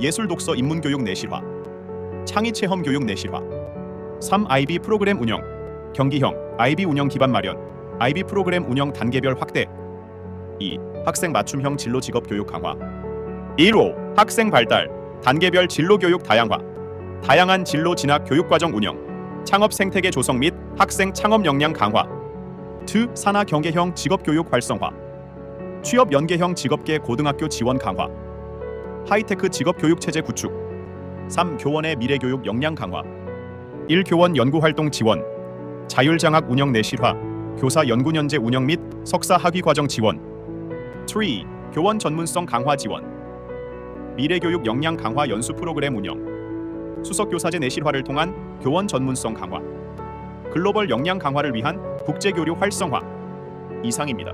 예술 독서 인문 교육 내실화. 창의 체험 교육 내실화. 3. IB 프로그램 운영. 경기형 IB 운영 기반 마련. IB 프로그램 운영 단계별 확대. 2. 학생 맞춤형 진로 직업 교육 강화. 1호 학생 발달 단계별 진로 교육 다양화. 다양한 진로 진학 교육과정 운영. 창업 생태계 조성 및 학생 창업 역량 강화. 2. 산하 경계형 직업 교육 활성화. 취업 연계형 직업계 고등학교 지원 강화. 하이테크 직업 교육 체제 구축. 3. 교원의 미래 교육 역량 강화. 1. 교원 연구 활동 지원. 자율장학 운영 내실화. 교사 연구연재 운영 및 석사 학위 과정 지원. 3. 교원 전문성 강화 지원. 미래교육 역량 강화 연수 프로그램 운영. 수석교사제 내실화를 통한 교원 전문성 강화. 글로벌 역량 강화를 위한 국제교류 활성화 이상입니다.